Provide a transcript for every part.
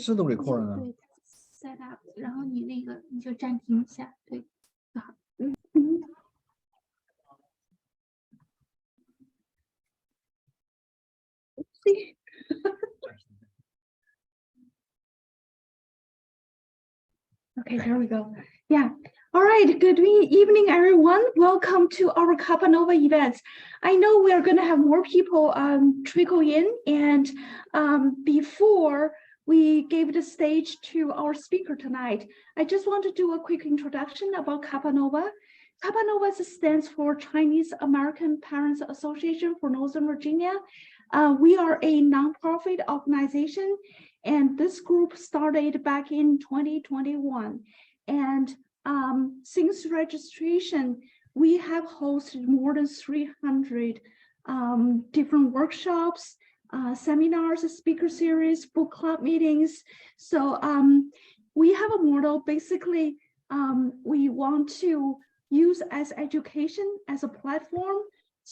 是都 record 呢。对 ，set up， 然后你那个你就暂停一下，对，好，Okay, there we go. Yeah. All right. Good evening, everyone. Welcome to our Kappa Nova events. I know we are going to have more people trickle in, and before we gave the stage to our speaker tonight, I just want to do a quick introduction about Kappa Nova. Kappa Nova stands for Chinese American Parents Association for Northern Virginia. We are a nonprofit organization, and this group started back in 2021. And since registration, we have hosted more than 300 different workshops, seminars, speaker series, book club meetings. So we have a model. Basically, we want to use as education as a platform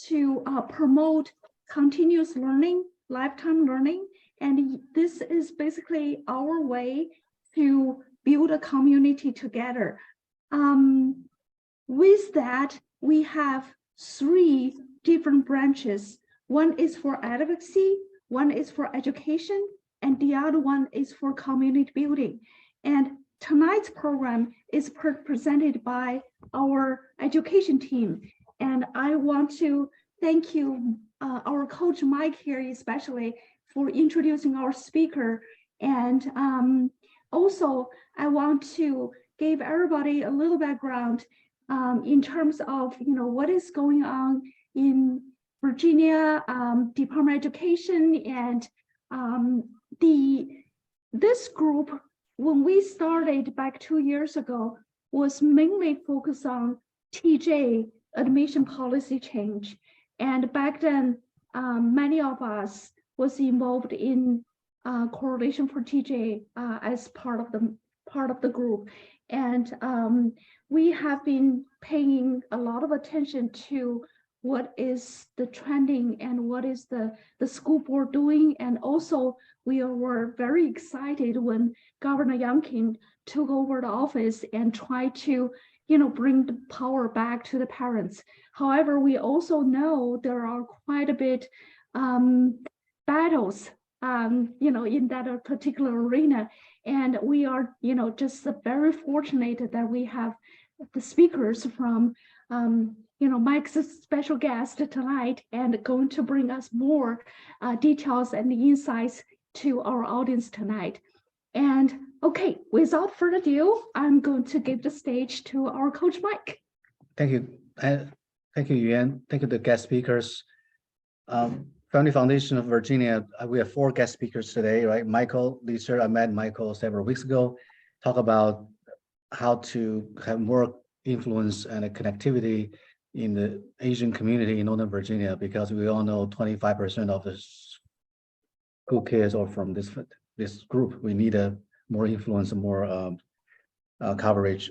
to promote continuous learning, lifetime learning. And this is basically our way to build a community together. With that, we have 3 different branches. One is for advocacy, one is for education, and the other one is for community building. And tonight's program is presented by our education team. And I want to thank you, our coach Mike here especially, for introducing our speaker. And also, I want to give everybody a little background in terms of what is going on in Virginia Department of Education. And this group, when we started back 2 years ago, was mainly focused on TJ admission policy change. And back then, many of us was involved in Correlation for TJ as part of the group. And we have been paying a lot of attention to what is the trending and what is the school board doing. And also we were very excited when Governor Youngkin took over the office and tried to bring the power back to the parents. However, we also know there are quite a bit battles in that particular arena. And we are, just very fortunate that we have the speakers from, Mike's a special guest tonight and going to bring us more details and insights to our audience tonight. And okay, without further ado, I'm going to give the stage to our coach, Mike. Thank you. Thank you, Yuan. Thank you to the guest speakers. Family Foundation of Virginia, we have 4 guest speakers today, right? Michael, Lisa, I met Michael several weeks ago, talk about how to have more influence and a connectivity in the Asian community in Northern Virginia, because we all know 25% of the school kids are from this group. We need a more influence and more coverage.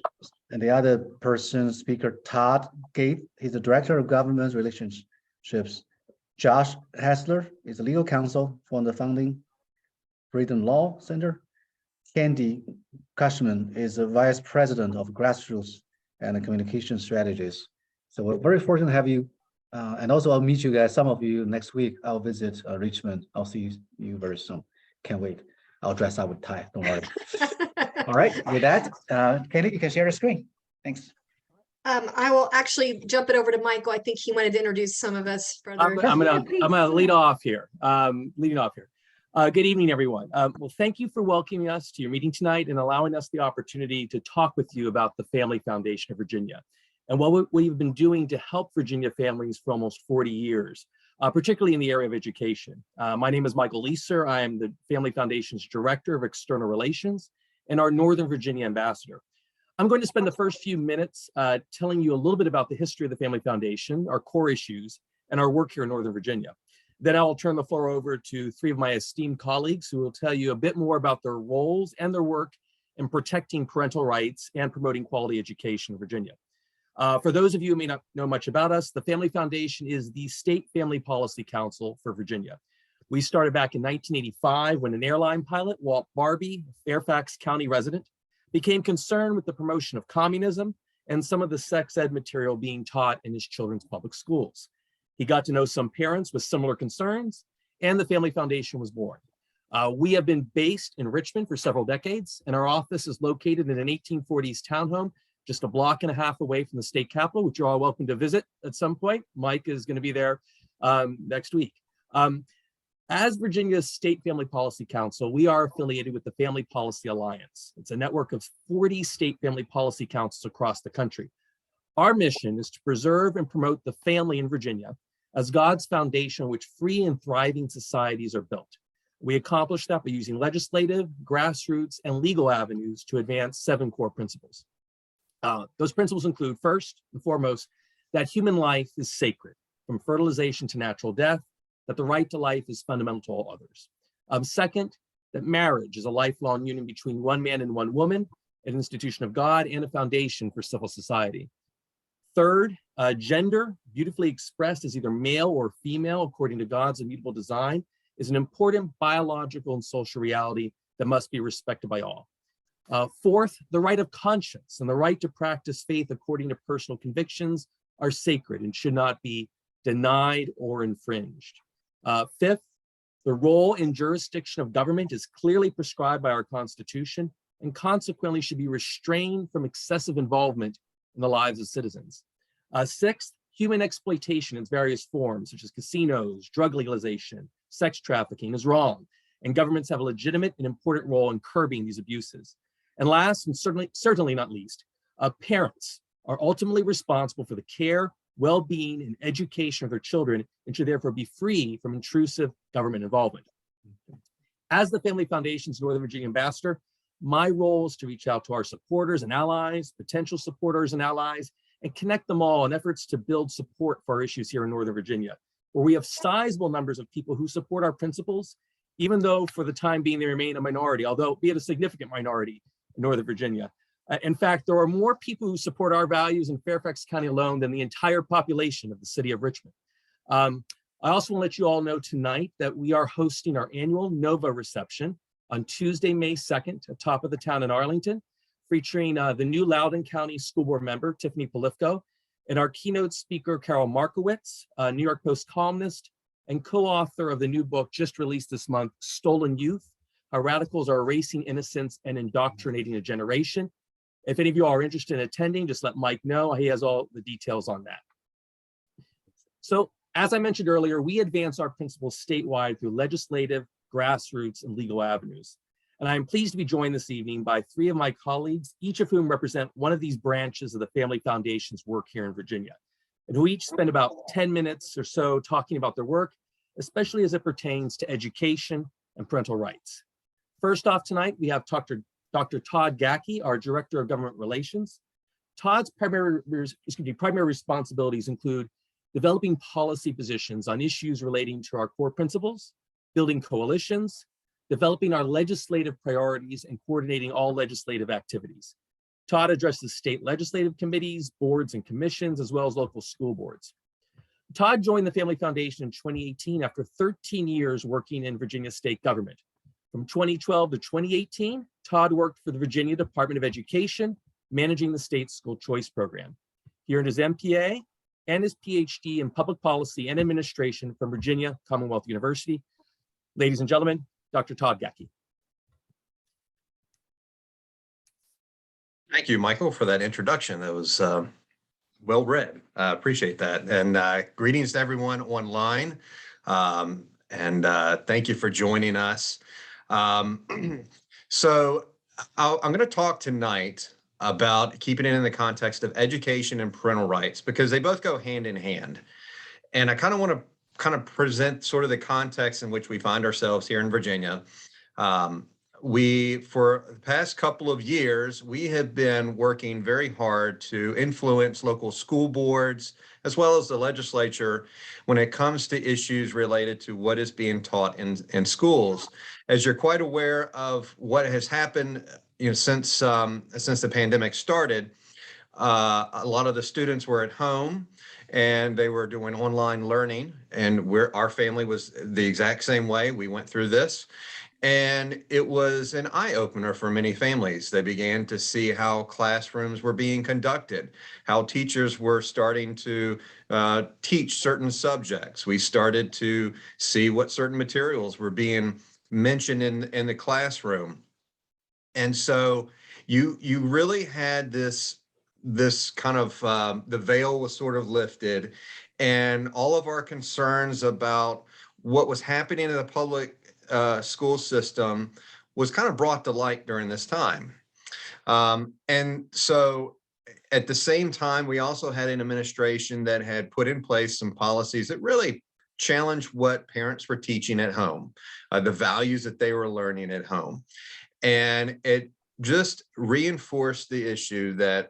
And the other person, speaker Todd Gate, he's the Director of Government Relationships. Josh Hassler is a legal counsel for the Founding Freedom Law Center. Candy Cushman is a Vice President of Grassroots and Communication Strategies. So we're very fortunate to have you. And also I'll meet you guys, some of you next week. I'll visit Richmond. I'll see you very soon. Can't wait. I'll dress up with tie, don't worry. All right, with that, Candy, you can share the screen. Thanks. I will actually jump it over to Michael. I think he wanted to introduce some of us further. I'm gonna lead off here. Good evening, everyone. Well, thank you for welcoming us to your meeting tonight and allowing us the opportunity to talk with you about the Family Foundation of Virginia and what we've been doing to help Virginia families for almost 40 years, particularly in the area of education. My name is Michael Leeser. I am the Family Foundation's Director of External Relations and our Northern Virginia Ambassador. I'm going to spend the first few minutes telling you a little bit about the history of the Family Foundation, our core issues, and our work here in Northern Virginia. Then I'll turn the floor over to 3 of my esteemed colleagues who will tell you a bit more about their roles and their work in protecting parental rights and promoting quality education in Virginia. For those of you who may not know much about us, the Family Foundation is the state family policy council for Virginia. We started back in 1985 when an airline pilot, Walt Barbie, a Fairfax County resident, became concerned with the promotion of communism and some of the sex ed material being taught in his children's public schools. He got to know some parents with similar concerns, and the Family Foundation was born. We have been based in Richmond for several decades, and our office is located in an 1840s townhome just a block and a half away from the state capitol, which you're all welcome to visit at some point. Mike is going to be there next week. As Virginia's State Family Policy Council, we are affiliated with the Family Policy Alliance. It's a network of 40 state family policy councils across the country. Our mission is to preserve and promote the family in Virginia as God's foundation on which free and thriving societies are built. We accomplish that by using legislative, grassroots, and legal avenues to advance 7 core principles. Those principles include, first and foremost, that human life is sacred, from fertilization to natural death, that the right to life is fundamental to all others. Second, that marriage is a lifelong union between one man and one woman, an institution of God and a foundation for civil society. Third, gender, beautifully expressed as either male or female according to God's immutable design, is an important biological and social reality that must be respected by all. Fourth, the right of conscience and the right to practice faith according to personal convictions are sacred and should not be denied or infringed. Fifth, the role and jurisdiction of government is clearly prescribed by our Constitution and consequently should be restrained from excessive involvement in the lives of citizens. Sixth, human exploitation in its various forms, such as casinos, drug legalization, sex trafficking, is wrong, and governments have a legitimate and important role in curbing these abuses. And last, and certainly not least, parents are ultimately responsible for the care, well-being, and education of their children and should therefore be free from intrusive government involvement. As the Family Foundation's Northern Virginia ambassador, my role is to reach out to our supporters and allies, potential supporters and allies, and connect them all in efforts to build support for our issues here in Northern Virginia, where we have sizable numbers of people who support our principles, even though for the time being they remain a minority, although be it a significant minority in Northern Virginia. In fact, there are more people who support our values in Fairfax County alone than the entire population of the city of Richmond. I also want to let you all know tonight that we are hosting our annual NOVA reception on Tuesday, May 2nd, at top of the town in Arlington, featuring the new Loudoun County School Board member, Tiffany Polifko, and our keynote speaker, Carol Markowitz, a New York Post columnist and co-author of the new book just released this month, Stolen Youth, How Radicals Are Erasing Innocence and Indoctrinating a Generation. If any of you are interested in attending, just let Mike know. He has all the details on that. So, as I mentioned earlier, we advance our principles statewide through legislative, grassroots, and legal avenues. And I'm pleased to be joined this evening by 3 of my colleagues, each of whom represent one of these branches of the Family Foundation's work here in Virginia, and who each spend about 10 minutes or so talking about their work, especially as it pertains to education and parental rights. First off tonight, we have Dr. Todd Gackey, our Director of Government Relations. Todd's primary responsibilities include developing policy positions on issues relating to our core principles, building coalitions, developing our legislative priorities, and coordinating all legislative activities. Todd addresses state legislative committees, boards, and commissions, as well as local school boards. Todd joined the Family Foundation in 2018 after 13 years working in Virginia state government. From 2012 to 2018, Todd worked for the Virginia Department of Education, managing the state's school choice program. He earned his MPA and his PhD in public policy and administration from Virginia Commonwealth University. Ladies and gentlemen, Dr. Todd Gackey. Thank you, Michael, for that introduction. That was well read. I appreciate that. And greetings to everyone online. Thank you for joining us. So I'm going to talk tonight about keeping it in the context of education and parental rights, because they both go hand in hand. And I kind of want to present sort of the context in which we find ourselves here in Virginia. For the past couple of years, we have been working very hard to influence local school boards, as well as the legislature, when it comes to issues related to what is being taught in schools. As you're quite aware of what has happened, since the pandemic started, a lot of the students were at home and they were doing online learning, and our family was the exact same way. We went through this. And it was an eye opener for many families. They began to see how classrooms were being conducted, how teachers were starting to teach certain subjects. We started to see what certain materials were being mentioned in the classroom. And so you really had this kind of the veil was sort of lifted, and all of our concerns about what was happening in the public school system was kind of brought to light during this time. And so at the same time, we also had an administration that had put in place some policies that really challenged what parents were teaching at home, the values that they were learning at home. And it just reinforced the issue that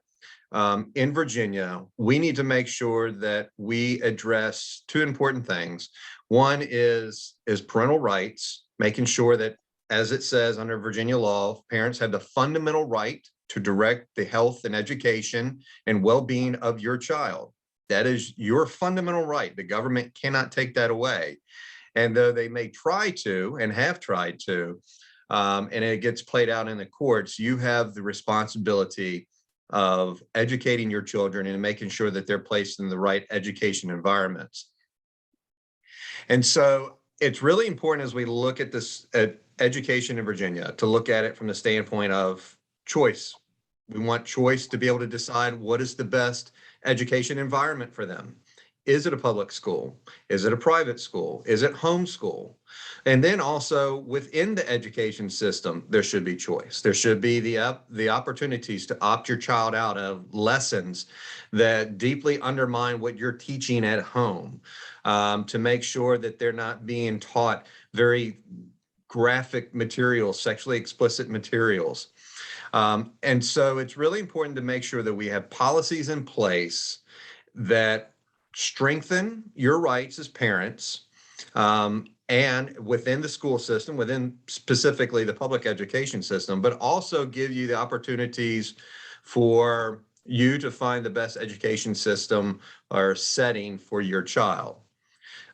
in Virginia, we need to make sure that we address two important things. One is parental rights, making sure that, as it says under Virginia law, parents have the fundamental right to direct the health and education and well-being of your child. That is your fundamental right. The government cannot take that away. And though they may try to and have tried to, and it gets played out in the courts, you have the responsibility of educating your children and making sure that they're placed in the right education environments. And so it's really important as we look at this at education in Virginia to look at it from the standpoint of choice. We want choice to be able to decide what is the best education environment for them. Is it a public school? Is it a private school? Is it homeschool? And then also within the education system, there should be choice. There should be the opportunities to opt your child out of lessons that deeply undermine what you're teaching at home, to make sure that they're not being taught very graphic materials, sexually explicit materials. And so it's really important to make sure that we have policies in place that strengthen your rights as parents, and within the school system, within specifically the public education system, but also give you the opportunities for you to find the best education system or setting for your child.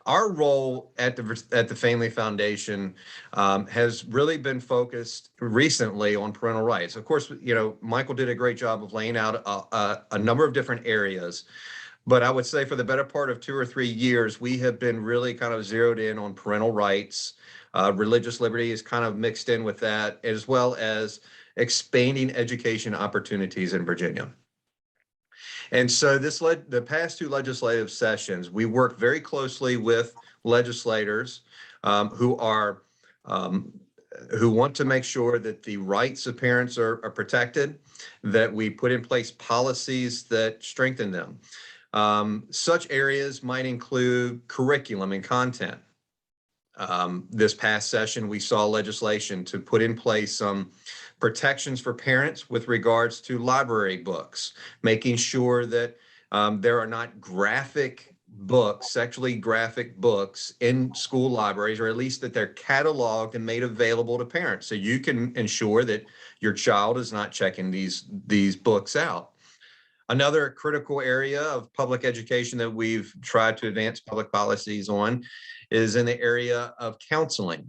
Our role at the Family Foundation has really been focused recently on parental rights. Of course, Michael did a great job of laying out a number of different areas. But I would say for the better part of 2 or 3 years, we have been really kind of zeroed in on parental rights. Religious liberty is kind of mixed in with that, as well as expanding education opportunities in Virginia. And so the past 2 legislative sessions, we worked very closely with legislators who want to make sure that the rights of parents are protected, that we put in place policies that strengthen them. Such areas might include curriculum and content. This past session, we saw legislation to put in place some protections for parents with regards to library books, making sure that there are not graphic books, sexually graphic books in school libraries, or at least that they're cataloged and made available to parents so you can ensure that your child is not checking these books out. Another critical area of public education that we've tried to advance public policies on is in the area of counseling.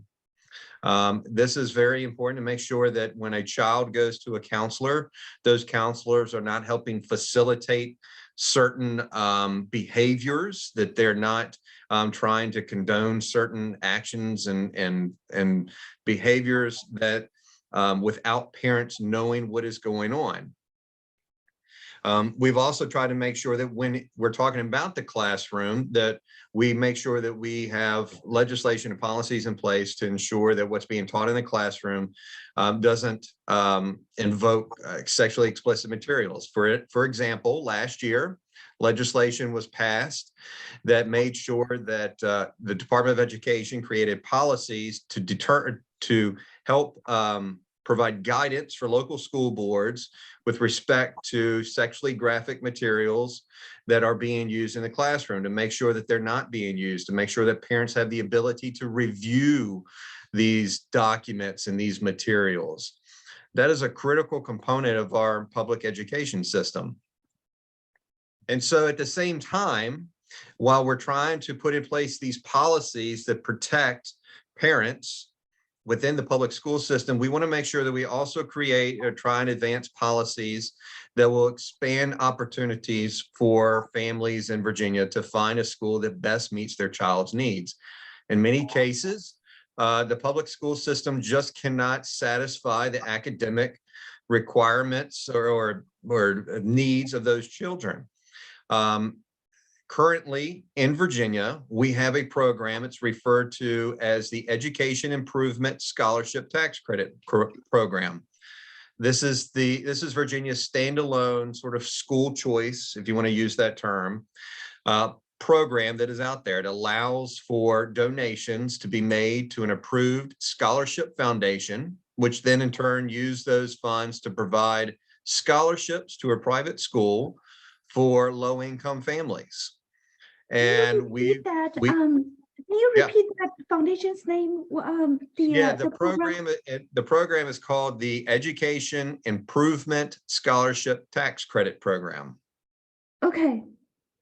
This is very important to make sure that when a child goes to a counselor, those counselors are not helping facilitate certain behaviors, that they're not trying to condone certain actions and behaviors that without parents knowing what is going on. We've also tried to make sure that when we're talking about the classroom, that we make sure that we have legislation and policies in place to ensure that what's being taught in the classroom doesn't invoke sexually explicit materials. For example, last year, legislation was passed that made sure that the Department of Education created policies to help provide guidance for local school boards with respect to sexually graphic materials that are being used in the classroom, to make sure that they're not being used, to make sure that parents have the ability to review these documents and these materials. That is a critical component of our public education system. And so at the same time, while we're trying to put in place these policies that protect parents within the public school system, we want to make sure that we also create or try and advance policies that will expand opportunities for families in Virginia to find a school that best meets their child's needs. In many cases, the public school system just cannot satisfy the academic requirements or needs of those children. Currently in Virginia, we have a program. It's referred to as the Education Improvement Scholarship Tax Credit Program. This is Virginia's standalone sort of school choice, if you want to use that term, program that is out there. It allows for donations to be made to an approved scholarship foundation, which then in turn use those funds to provide scholarships to a private school for low-income families. And Can you Yeah. repeat that foundation's name? The program is called the Education Improvement Scholarship Tax Credit Program. Okay.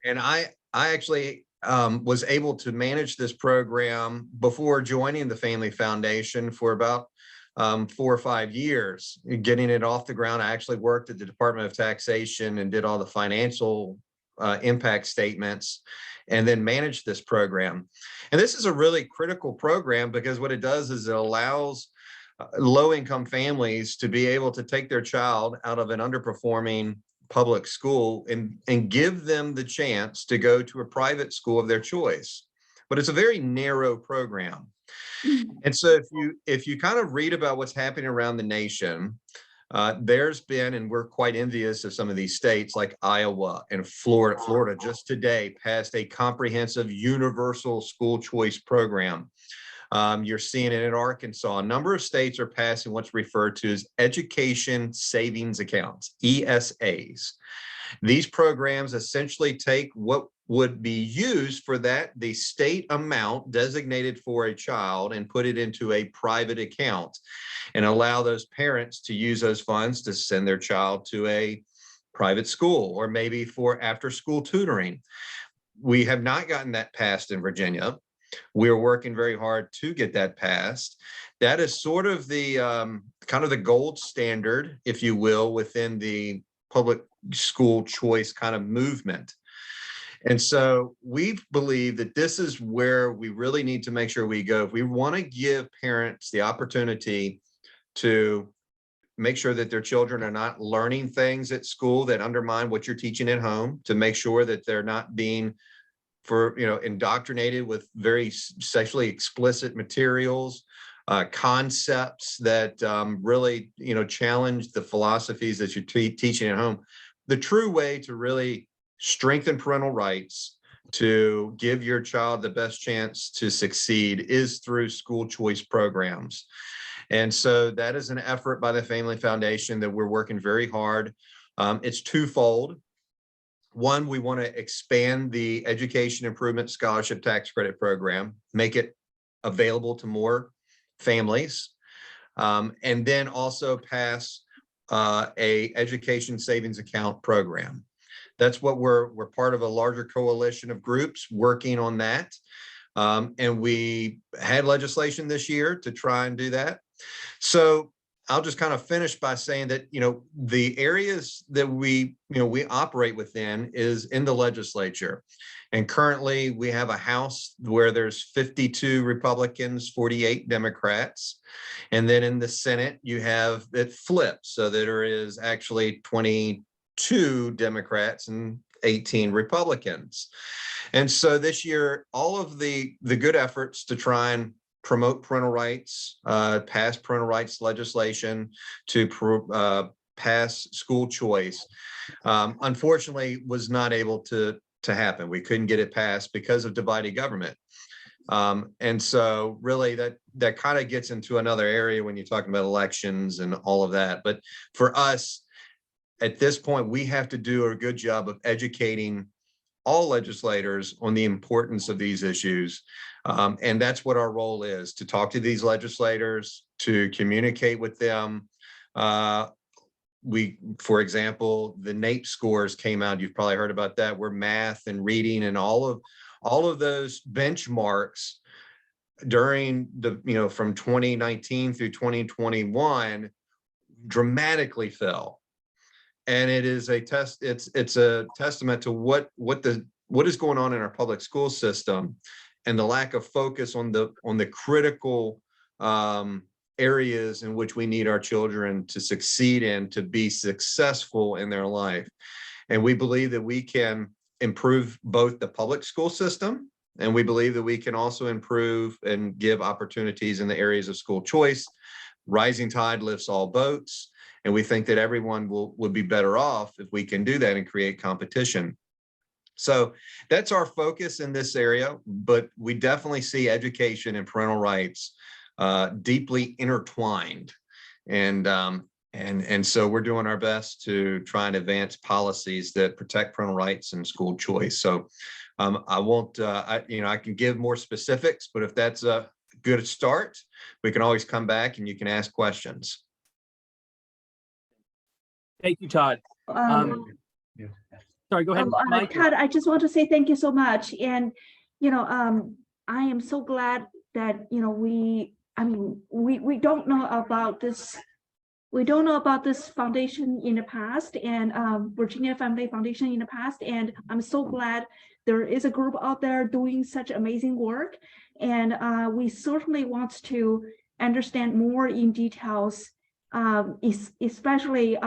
And I actually was able to manage this program before joining the Family Foundation for about 4 or 5 years, getting it off the ground. I actually worked at the Department of Taxation and did all the financial impact statements, and then managed this program. And this is a really critical program because what it does is it allows low-income families to be able to take their child out of an underperforming public school and give them the chance to go to a private school of their choice. But it's a very narrow program. And so if you kind of read about what's happening around the nation, there's been, and we're quite envious of some of these states like Iowa and Florida. Florida just today passed a comprehensive universal school choice program. You're seeing it in Arkansas. A number of states are passing what's referred to as education savings accounts, ESAs. These programs essentially take what would be used for the state amount designated for a child and put it into a private account and allow those parents to use those funds to send their child to a private school or maybe for after school tutoring. We have not gotten that passed in Virginia. We're working very hard to get that passed. That is sort of the kind of the gold standard, if you will, within the public school choice kind of movement. And so we believe that this is where we really need to make sure we go. If we want to give parents the opportunity to make sure that their children are not learning things at school that undermine what you're teaching at home, to make sure that they're not being indoctrinated with very sexually explicit materials, concepts that really, challenge the philosophies that you're teaching at home. The true way to really strengthen parental rights, to give your child the best chance to succeed, is through school choice programs. And so that is an effort by the Family Foundation that we're working very hard. It's twofold. One, we want to expand the Education Improvement Scholarship Tax Credit Program, make it available to more families, and then also pass a education savings account program. That's what we're part of a larger coalition of groups working on that. And we had legislation this year to try and do that. So I'll just kind of finish by saying that, the areas that we operate within is in the legislature. And currently we have a House where there's 52 Republicans, 48 Democrats. And then in the Senate, you have it flipped so that there is actually 22 Democrats and 18 Republicans. And so this year, all of the good efforts to try and promote parental rights, pass parental rights legislation, to pass school choice, unfortunately was not able to happen. We couldn't get it passed because of divided government. And so really that kind of gets into another area when you're talking about elections and all of that. But for us, at this point, we have to do a good job of educating all legislators on the importance of these issues. And that's what our role is, to talk to these legislators, to communicate with them, for example, the NAEP scores came out. You've probably heard about that, where math and reading and all of those benchmarks during the, from 2019 through 2021 dramatically fell. And it is a it's a testament to what is going on in our public school system, and the lack of focus on the critical areas in which we need our children to succeed in, to be successful in their life. And we believe that we can improve both the public school system, and we believe that we can also improve and give opportunities in the areas of school choice. Rising tide lifts all boats, and we think that everyone would be better off if we can do that and create competition. So that's our focus in this area, but we definitely see education and parental rights deeply intertwined. And so we're doing our best to try and advance policies that protect parental rights and school choice. So I won't, I can give more specifics, but if that's a good start, we can always come back and you can ask questions. Thank you, Todd. Sorry, go ahead, Mike. Todd, I just want to say thank you so much. And, I am so glad that, we don't know about this. We don't know about this foundation in the past, and Virginia Family Foundation in the past. And I'm so glad there is a group out there doing such amazing work. And we certainly want to understand more in details, especially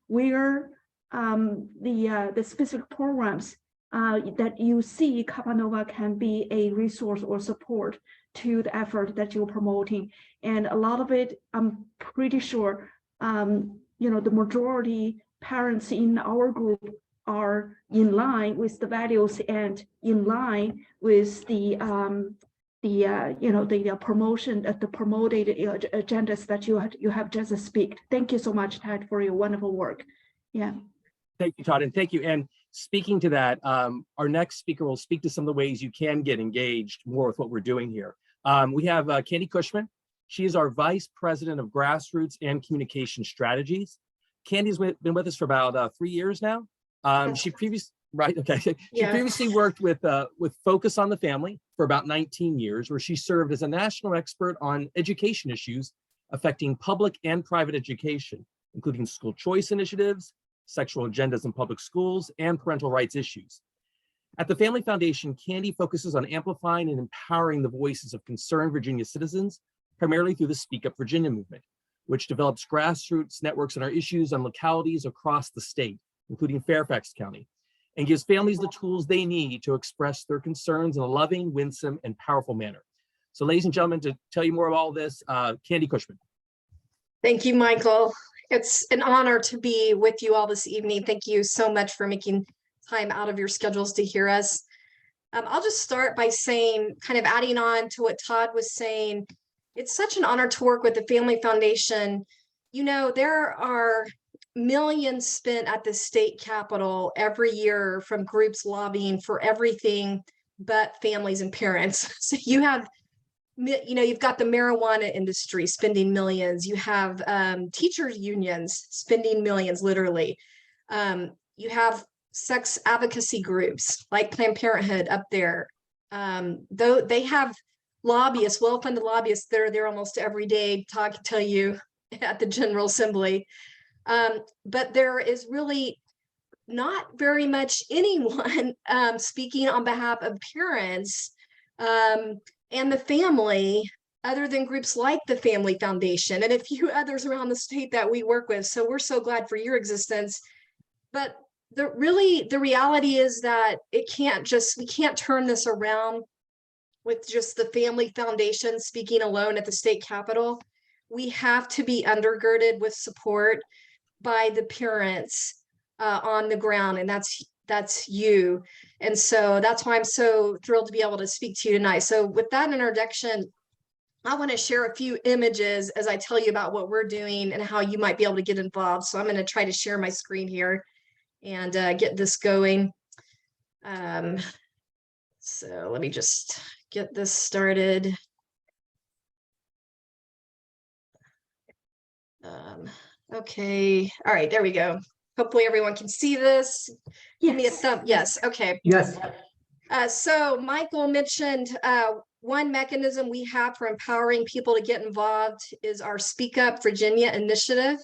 where the specific programs that you see Capanova can be a resource or support to the effort that you're promoting. And a lot of it, I'm pretty sure, the majority parents in our group are in line with the values and in line with the promotion of the promoted agendas that you have just speak. Thank you so much, Ted, for your wonderful work. Yeah. Thank you, Todd, and thank you. And speaking to that, our next speaker will speak to some of the ways you can get engaged more with what we're doing here. We have Candy Cushman. She is our Vice President of Grassroots and Communication Strategies. Candy's been with us for about 3 years now. She previously, right? Okay. She previously worked with Focus on the Family for about 19 years, where she served as a national expert on education issues affecting public and private education, including school choice initiatives, sexual agendas in public schools, and parental rights issues. At the Family Foundation, Candy focuses on amplifying and empowering the voices of concerned Virginia citizens, primarily through the Speak Up Virginia movement, which develops grassroots networks on our issues on localities across the state, including Fairfax County, and gives families the tools they need to express their concerns in a loving, winsome, and powerful manner. So ladies and gentlemen, to tell you more about all this, Candy Cushman. Thank you, Michael. It's an honor to be with you all this evening. Thank you so much for making time out of your schedules to hear us. I'll just start by saying, kind of adding on to what Todd was saying, it's such an honor to work with the Family Foundation. There are millions spent at the state capitol every year from groups lobbying for everything but families and parents. So you have, you've got the marijuana industry spending millions. You have teachers unions spending millions, literally. You have sex advocacy groups like Planned Parenthood up there. Though they have lobbyists, well-funded lobbyists, they're there almost every day, Todd can tell you, at the General Assembly. But there is really not very much anyone speaking on behalf of parents and the family, other than groups like the Family Foundation and a few others around the state that we work with. So we're so glad for your existence. But the reality is that we can't turn this around with just the Family Foundation speaking alone at the state capitol. We have to be undergirded with support by the parents on the ground, and that's you. And so that's why I'm so thrilled to be able to speak to you tonight. So with that introduction, I want to share a few images as I tell you about what we're doing and how you might be able to get involved. So I'm going to try to share my screen here and get this going. So let me just get this started. Okay, all right, there we go. Hopefully everyone can see this. Give me a Yes. thumb. Yes, okay. Yes. So Michael mentioned one mechanism we have for empowering people to get involved is our Speak Up Virginia initiative.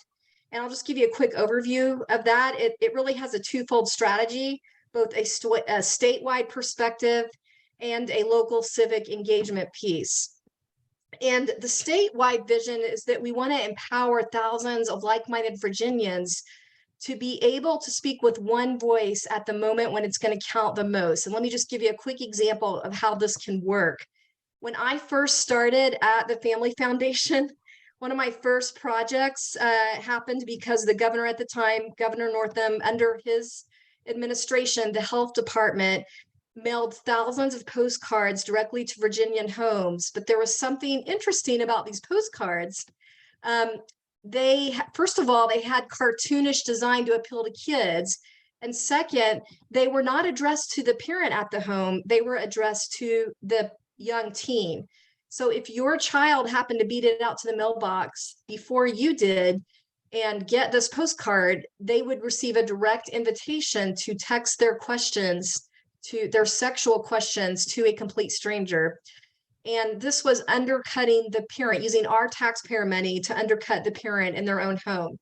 And I'll just give you a quick overview of that. It really has a twofold strategy, both a statewide perspective and a local civic engagement piece. And the statewide vision is that we want to empower thousands of like-minded Virginians to be able to speak with one voice at the moment when it's going to count the most. And let me just give you a quick example of how this can work. When I first started at the Family Foundation, one of my first projects happened because the governor at the time, Governor Northam, under his administration, the health department mailed thousands of postcards directly to Virginian homes. But there was something interesting about these postcards. First of all, they had cartoonish design to appeal to kids. And second, they were not addressed to the parent at the home. They were addressed to the young teen. So if your child happened to beat it out to the mailbox before you did and get this postcard, they would receive a direct invitation to text their questions, to their sexual questions, to a complete stranger. And this was undercutting the parent, using our taxpayer money to undercut the parent in their own home.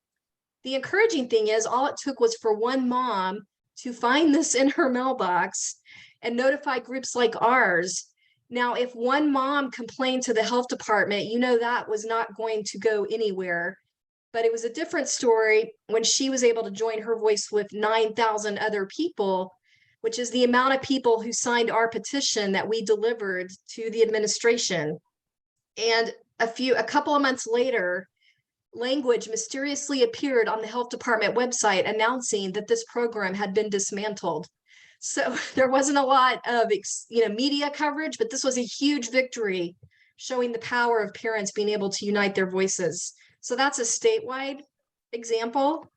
The encouraging thing is all it took was for one mom to find this in her mailbox and notify groups like ours. Now, if one mom complained to the health department, you know that was not going to go anywhere. But it was a different story when she was able to join her voice with 9,000 other people, which is the amount of people who signed our petition that we delivered to the administration. And a couple of months later, language mysteriously appeared on the health department website announcing that this program had been dismantled. So there wasn't a lot of media coverage, but this was a huge victory showing the power of parents being able to unite their voices. So that's a statewide example.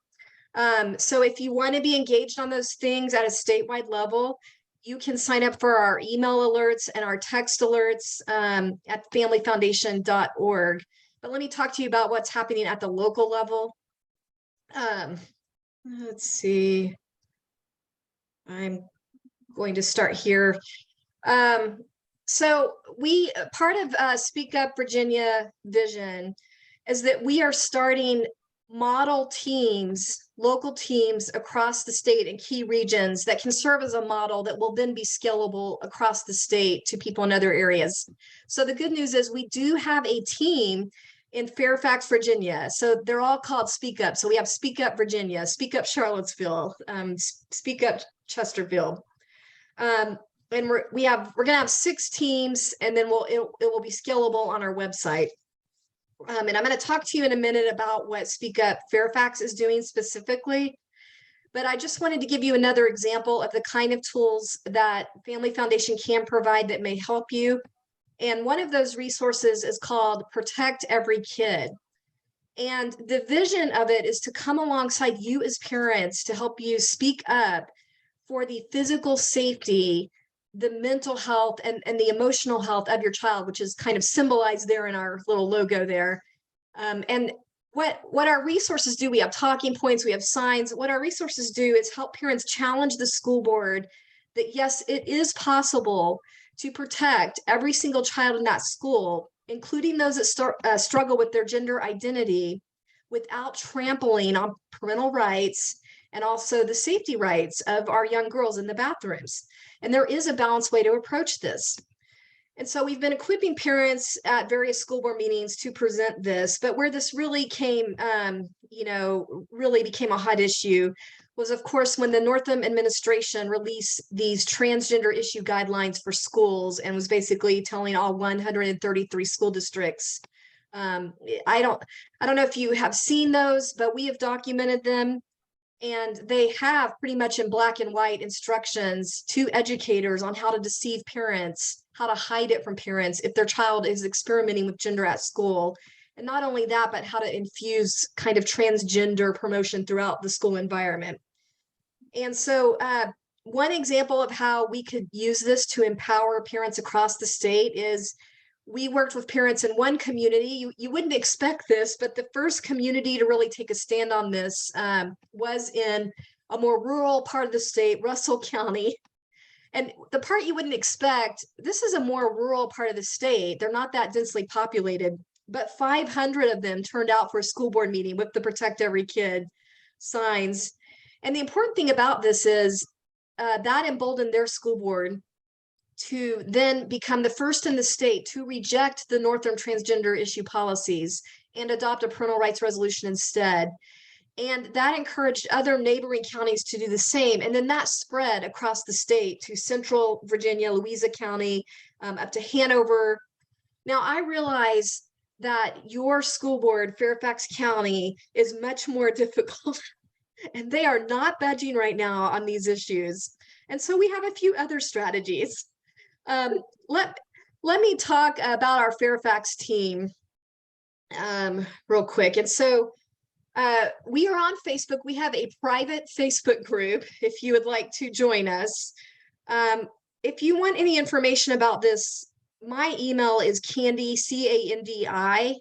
So if you want to be engaged on those things at a statewide level, you can sign up for our email alerts and our text alerts at familyfoundation.org. But let me talk to you about what's happening at the local level. Let's see. I'm going to start here. So part of Speak Up Virginia vision is that we are starting model teams, local teams across the state and key regions that can serve as a model that will then be scalable across the state to people in other areas. So the good news is we do have a team in Fairfax, Virginia. So they're all called Speak Up. So we have Speak Up Virginia, Speak Up Charlottesville, Speak Up Chesterfield. And we're gonna have 6 teams, and then it will be scalable on our website. And I'm going to talk to you in a minute about what Speak Up Fairfax is doing specifically. But I just wanted to give you another example of the kind of tools that Family Foundation can provide that may help you. And one of those resources is called Protect Every Kid. And the vision of it is to come alongside you as parents to help you speak up for the physical safety, the mental health, and the emotional health of your child, which is kind of symbolized there in our little logo there. And what our resources do, we have talking points, we have signs. What our resources do is help parents challenge the school board that yes, it is possible to protect every single child in that school, including those that struggle with their gender identity, without trampling on parental rights and also the safety rights of our young girls in the bathrooms. And there is a balanced way to approach this. And so we've been equipping parents at various school board meetings to present this, but where this really came, really became a hot issue was, of course, when the Northam administration released these transgender issue guidelines for schools and was basically telling all 133 school districts. I don't know if you have seen those, but we have documented them. And they have pretty much in black and white instructions to educators on how to deceive parents, how to hide it from parents if their child is experimenting with gender at school. And not only that, but how to infuse kind of transgender promotion throughout the school environment. And so one example of how we could use this to empower parents across the state is we worked with parents in one community. You wouldn't expect this, but the first community to really take a stand on this was in a more rural part of the state, Russell County. And the part you wouldn't expect, this is a more rural part of the state. They're not that densely populated, but 500 of them turned out for a school board meeting with the Protect Every Kid signs. And the important thing about this is that emboldened their school board to then become the first in the state to reject the Northern transgender issue policies and adopt a parental rights resolution instead. And that encouraged other neighboring counties to do the same. And then that spread across the state to Central Virginia, Louisa County, up to Hanover. Now, I realize that your school board, Fairfax County, is much more difficult, and they are not budging right now on these issues. And so we have a few other strategies. Let me talk about our Fairfax team real quick. And so we are on Facebook. We have a private Facebook group if you would like to join us. If you want any information about this, my email is Candy, C-A-N-D-I,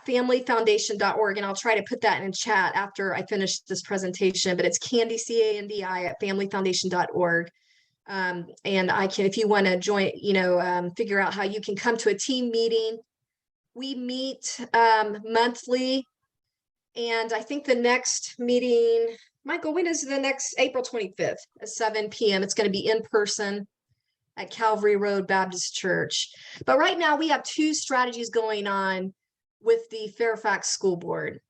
@familyfoundation.org. And I'll try to put that in chat after I finish this presentation, but it's Candy, C-A-N-D-I, @familyfoundation.org. And I can, if you want to join, figure out how you can come to a team meeting. We meet monthly. And I think the next meeting, Michael, when is the next? April 25th at 7 p.m. It's going to be in person at Calvary Road Baptist Church. But right now we have two strategies going on with the Fairfax School Board.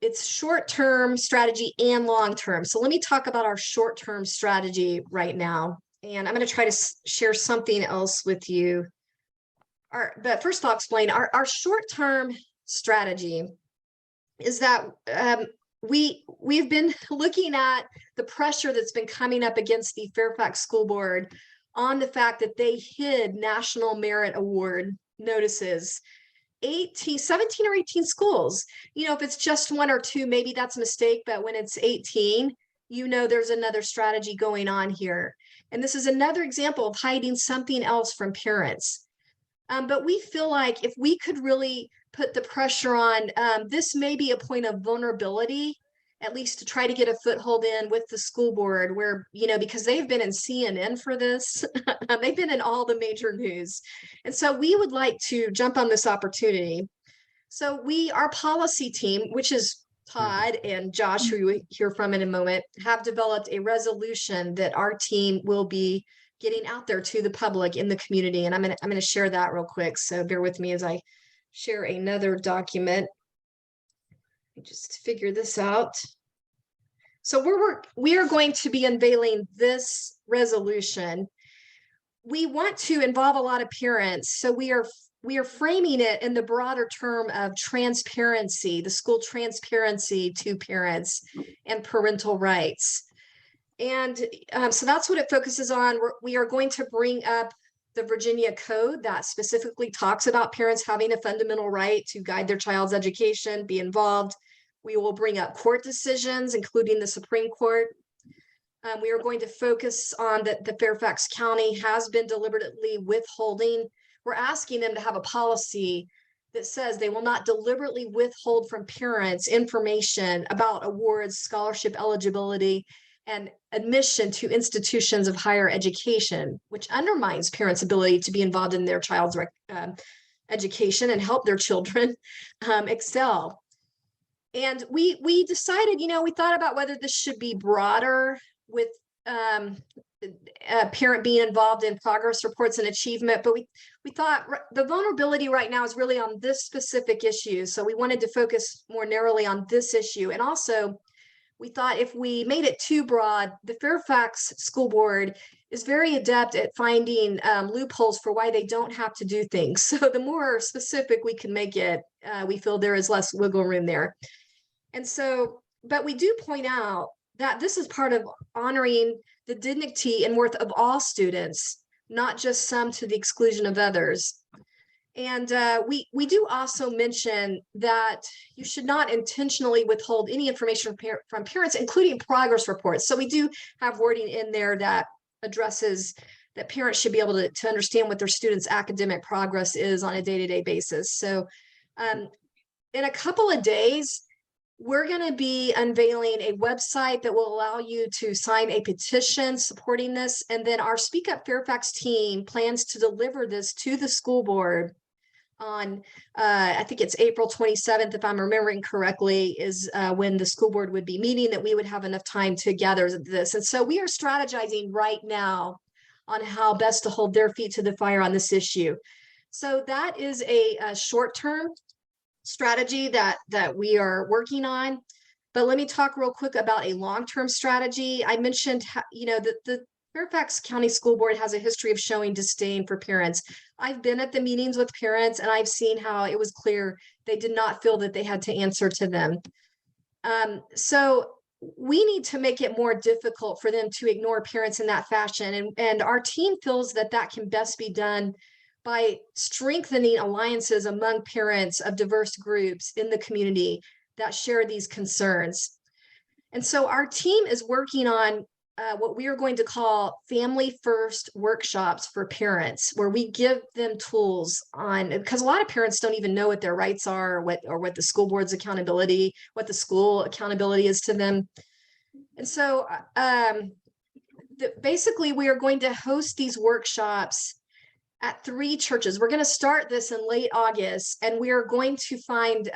It's short-term strategy and long-term. So let me talk about our short-term strategy right now. And I'm going to try to share something else with you. But first I'll explain our short-term strategy is that we've been looking at the pressure that's been coming up against the Fairfax School Board on the fact that they hid National Merit Award notices. 17 or 18 schools. If it's just one or two, maybe that's a mistake, but when it's 18, there's another strategy going on here. And this is another example of hiding something else from parents. But we feel like if we could really put the pressure on, this may be a point of vulnerability, at least to try to get a foothold in with the school board where, because they've been in CNN for this, they've been in all the major news. And so we would like to jump on this opportunity. So our policy team, which is Todd and Josh, who you hear from in a moment, have developed a resolution that our team will be getting out there to the public in the community. And I'm going to share that real quick. So bear with me as I share another document. Just figure this out. So we are going to be unveiling this resolution. We want to involve a lot of parents. So we are framing it in the broader term of transparency, the school transparency to parents and parental rights. And so that's what it focuses on. We are going to bring up the Virginia Code that specifically talks about parents having a fundamental right to guide their child's education, be involved. We will bring up court decisions, including the Supreme Court. We are going to focus on that the Fairfax County has been deliberately withholding. We're asking them to have a policy that says they will not deliberately withhold from parents information about awards, scholarship eligibility, and admission to institutions of higher education, which undermines parents' ability to be involved in their child's education and help their children excel. And we decided, we thought about whether this should be broader with a parent being involved in progress reports and achievement, but we thought the vulnerability right now is really on this specific issue. So we wanted to focus more narrowly on this issue. And also, we thought if we made it too broad, the Fairfax School Board is very adept at finding loopholes for why they don't have to do things. So the more specific we can make it, we feel there is less wiggle room there. And so, but we do point out that this is part of honoring the dignity and worth of all students, not just some to the exclusion of others. And we do also mention that you should not intentionally withhold any information from parents, including progress reports. So we do have wording in there that addresses that parents should be able to understand what their students' academic progress is on a day-to-day basis. So in a couple of days, we're going to be unveiling a website that will allow you to sign a petition supporting this. And then our Speak Up Fairfax team plans to deliver this to the school board on, I think it's April 27th, if I'm remembering correctly, is when the school board would be meeting, that we would have enough time to gather this. And so we are strategizing right now on how best to hold their feet to the fire on this issue. So that is a short-term strategy that we are working on. But let me talk real quick about a long-term strategy. I mentioned, that the Fairfax County School Board has a history of showing disdain for parents. I've been at the meetings with parents and I've seen how it was clear they did not feel that they had to answer to them. So we need to make it more difficult for them to ignore parents in that fashion. And our team feels that that can best be done by strengthening alliances among parents of diverse groups in the community that share these concerns. And so our team is working on what we are going to call family first workshops for parents, where we give them tools on, because a lot of parents don't even know what their rights are, or what the school board's accountability, what the school accountability is to them. And so basically we are going to host these workshops at 3 churches. We're going to start this in late August, and we are going to find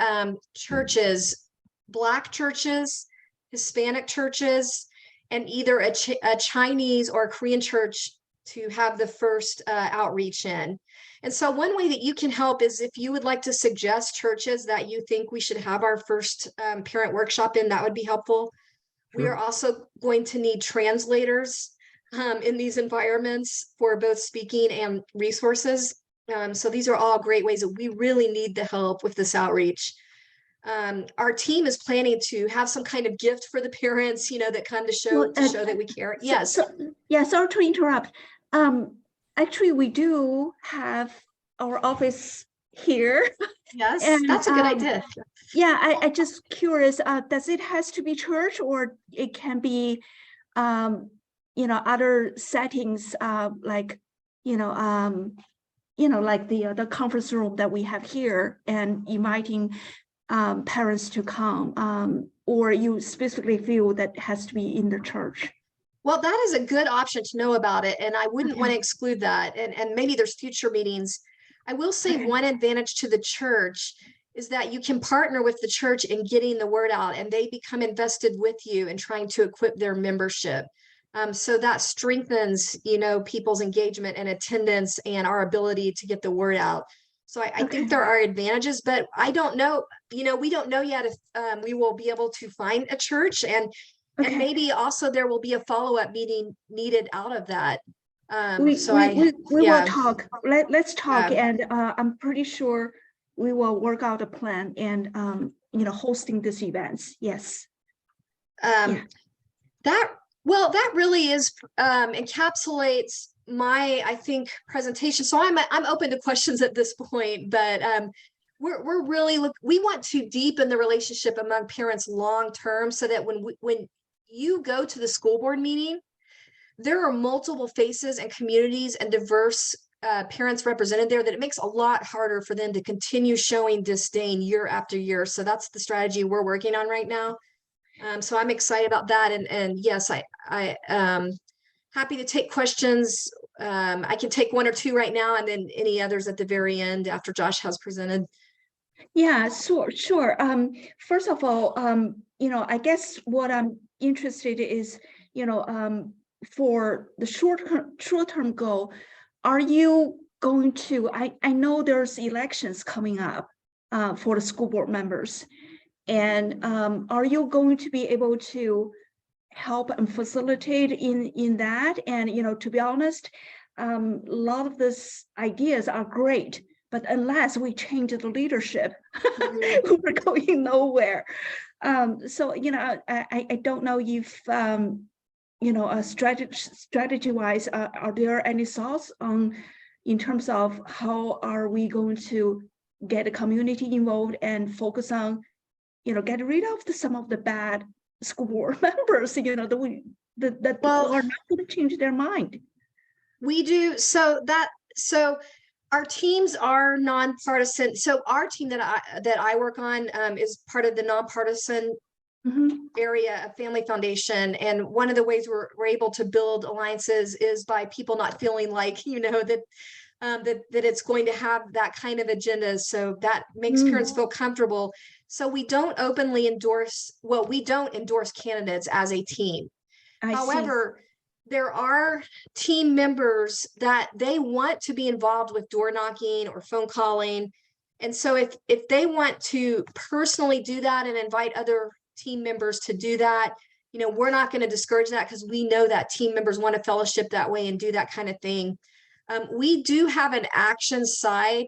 churches, Black churches, Hispanic churches, and either a Chinese or a Korean church to have the first outreach in. And so one way that you can help is if you would like to suggest churches that you think we should have our first parent workshop in, that would be helpful. Sure. We are also going to need translators in these environments for both speaking and resources. So these are all great ways that we really need the help with this outreach. Our team is planning to have some kind of gift for the parents, that come to show that we care. Yes. Sorry to interrupt. Actually, we do have our office here. Yes, and, that's a good idea. Yeah, I just curious. Does it has to be church, or it can be, other settings, like, like the conference room that we have here, and inviting parents to come, or you specifically feel that has to be in the church? Well, that is a good option to know about it, and I wouldn't want to exclude that. And maybe there's future meetings. I will say one advantage to the church is that you can partner with the church in getting the word out, and they become invested with you in trying to equip their membership. So that strengthens, people's engagement and attendance and our ability to get the word out. So I think there are advantages, but I don't know, we don't know yet if we will be able to find a church, and maybe also there will be a follow-up meeting needed out of that. We will talk. Let's talk, and I'm pretty sure we will work out a plan and hosting these events. Yes. That really is encapsulates my, I think, presentation. So I'm open to questions at this point, but we're really we want to deepen the relationship among parents long term, so that when you go to the school board meeting, there are multiple faces and communities and diverse parents represented there, that it makes a lot harder for them to continue showing disdain year after year. So that's the strategy we're working on right now. So I'm excited about that. And yes, I happy to take questions. I can take 1 or 2 right now, and then any others at the very end after Josh has presented. Yeah, sure. First of all, I guess what I'm interested in is, for the short-term goal, are you going to, I know there's elections coming up for the school board members, and are you going to be able to help and facilitate in that? And, to be honest, a lot of these ideas are great, but unless we change the leadership, we're going nowhere. So, I don't know if, strategy-wise, are there any thoughts on, in terms of how are we going to get the community involved and focus on, get rid of some of the bad school board members, that are not going to change their mind? We do. So our teams are nonpartisan. So our team that I work on is part of the nonpartisan Mhm. area of Family Foundation. And one of the ways we're able to build alliances is by people not feeling like, that it's going to have that kind of agenda. So that makes parents feel comfortable. So we don't openly endorse, well, we don't endorse candidates as a team. I see. However, there are team members that they want to be involved with door knocking or phone calling. And so if they want to personally do that and invite other team members to do that, we're not going to discourage that, because we know that team members want to fellowship that way and do that kind of thing. We do have an action side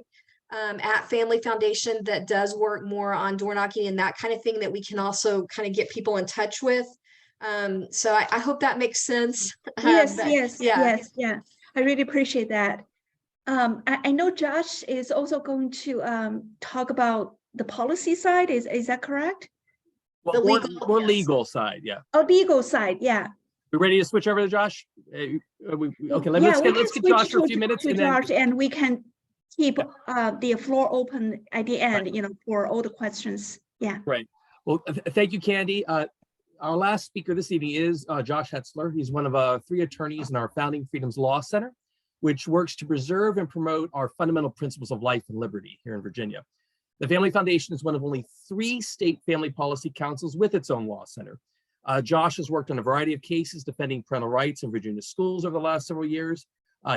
at Family Foundation that does work more on door knocking and that kind of thing that we can also kind of get people in touch with. So I hope that makes sense. Yes, But yes, yeah. yes, yeah. I really appreciate that. I know Josh is also going to talk about the policy side. Is that correct? Well, The more, legal, more yes. legal side, yeah. Oh, legal side, yeah. We ready to switch over to Josh? Okay, Yeah, let's we get can Josh switch for a few minutes, to and then Josh, and we can keep the floor open at the end, for all the questions. Yeah. right. Well, thank you, Candy. Our last speaker this evening is Josh Hetzler. He's one of 3 attorneys in our Founding Freedoms Law Center, which works to preserve and promote our fundamental principles of life and liberty here in Virginia. The Family Foundation is one of only 3 state family policy councils with its own law center. Josh has worked on a variety of cases defending parental rights in Virginia schools over the last several years.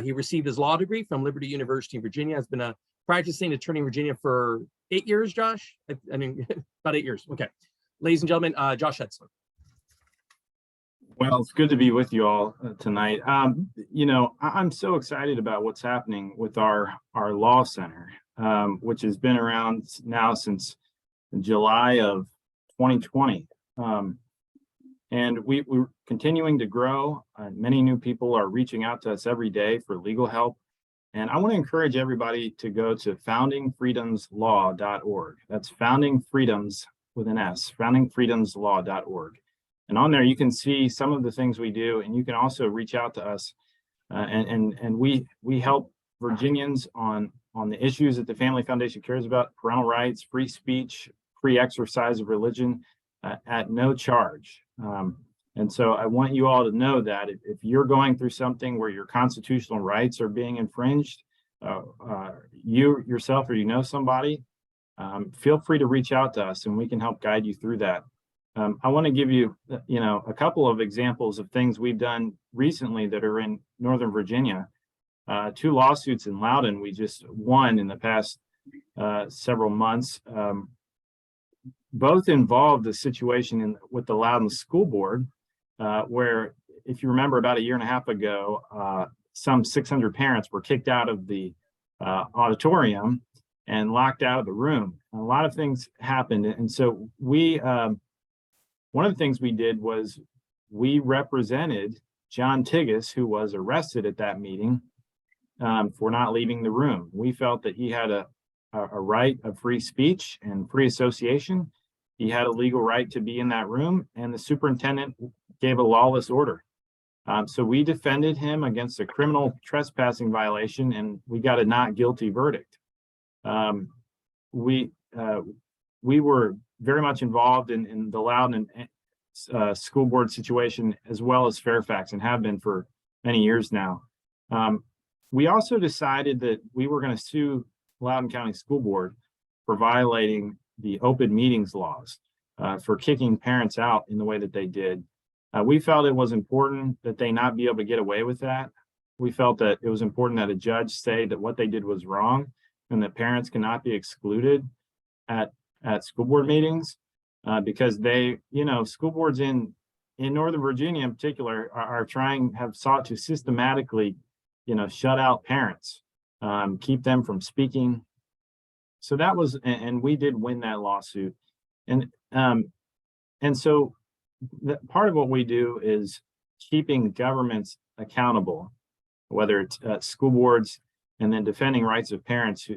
He received his law degree from Liberty University in Virginia, has been a practicing attorney in Virginia for 8 years, Josh? I mean, about 8 years. Okay. Ladies and gentlemen, Josh Hetzler. Well, it's good to be with you all tonight. I'm so excited about what's happening with our law center, which has been around now since July of 2020. And we're continuing to grow. Many new people are reaching out to us every day for legal help. And I want to encourage everybody to go to foundingfreedomslaw.org. That's Founding Freedoms with an S, foundingfreedomslaw.org. And on there, you can see some of the things we do, and you can also reach out to us. And we help Virginians on the issues that the Family Foundation cares about: parental rights, free speech, free exercise of religion, at no charge. And so I want you all to know that if you're going through something where your constitutional rights are being infringed, you yourself or somebody, feel free to reach out to us and we can help guide you through that. I want to give you, a couple of examples of things we've done recently that are in Northern Virginia. 2 lawsuits in Loudoun we just won in the past several months. Both involved the situation with the Loudoun School Board, where, if you remember, about a year and a half ago, some 600 parents were kicked out of the auditorium and locked out of the room. A lot of things happened, and so one of the things we did was we represented John Tigas, who was arrested at that meeting, for not leaving the room. We felt that he had a right of free speech and free association. He had a legal right to be in that room, and the superintendent gave a lawless order. So we defended him against a criminal trespassing violation, and we got a not guilty verdict. We were very much involved in the Loudoun school board situation, as well as Fairfax, and have been for many years now. We also decided that we were going to sue Loudoun County School Board for violating the open meetings laws, for kicking parents out in the way that they did. We felt it was important that they not be able to get away with that. We felt that it was important that a judge say that what they did was wrong and that parents cannot be excluded at school board meetings, because school boards in Northern Virginia in particular have sought to systematically, shut out parents, keep them from speaking. So that was, and we did win that lawsuit. And so part of what we do is keeping governments accountable, whether it's school boards, and then defending rights of parents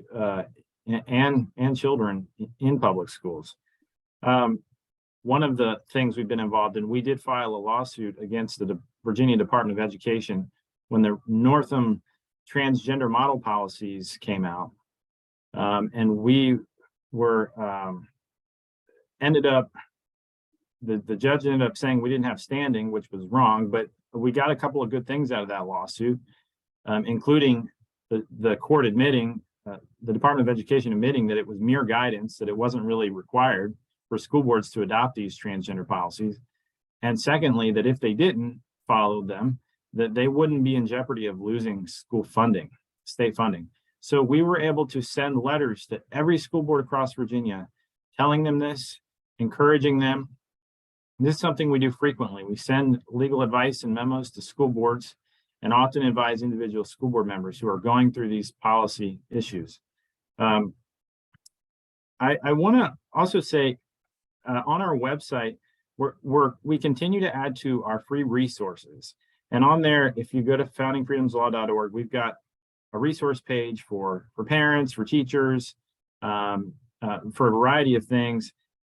and children in public schools. One of the things we've been involved in, we did file a lawsuit against the Virginia Department of Education when the Northam transgender model policies came out. And we were, the judge ended up saying we didn't have standing, which was wrong, but we got a couple of good things out of that lawsuit, including the court admitting, the Department of Education admitting that it was mere guidance, that it wasn't really required for school boards to adopt these transgender policies. And secondly, that if they didn't follow them, that they wouldn't be in jeopardy of losing school funding, state funding. So we were able to send letters to every school board across Virginia, telling them this, encouraging them. This is something we do frequently. We send legal advice and memos to school boards and often advise individual school board members who are going through these policy issues. I want to also say on our website, we continue to add to our free resources. And on there, if you go to foundingfreedomslaw.org, we've got a resource page for parents, for teachers, for a variety of things.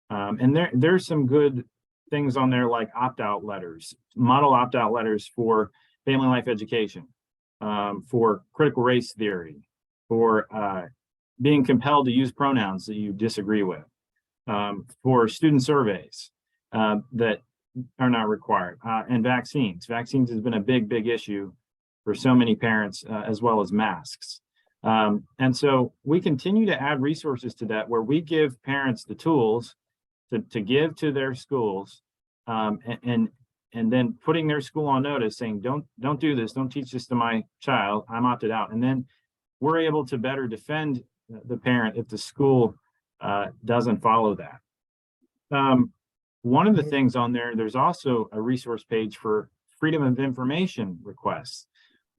And there's some good things on there like opt-out letters, model opt-out letters for family life education, for critical race theory, for being compelled to use pronouns that you disagree with, for student surveys that are not required, and vaccines. Vaccines has been a big issue for so many parents, as well as masks. And so we continue to add resources to that, where we give parents the tools to give to their schools, and then putting their school on notice, saying, don't do this, don't teach this to my child, I'm opted out. And then we're able to better defend the parent if the school doesn't follow that. One of the things on there, there's also a resource page for freedom of information requests.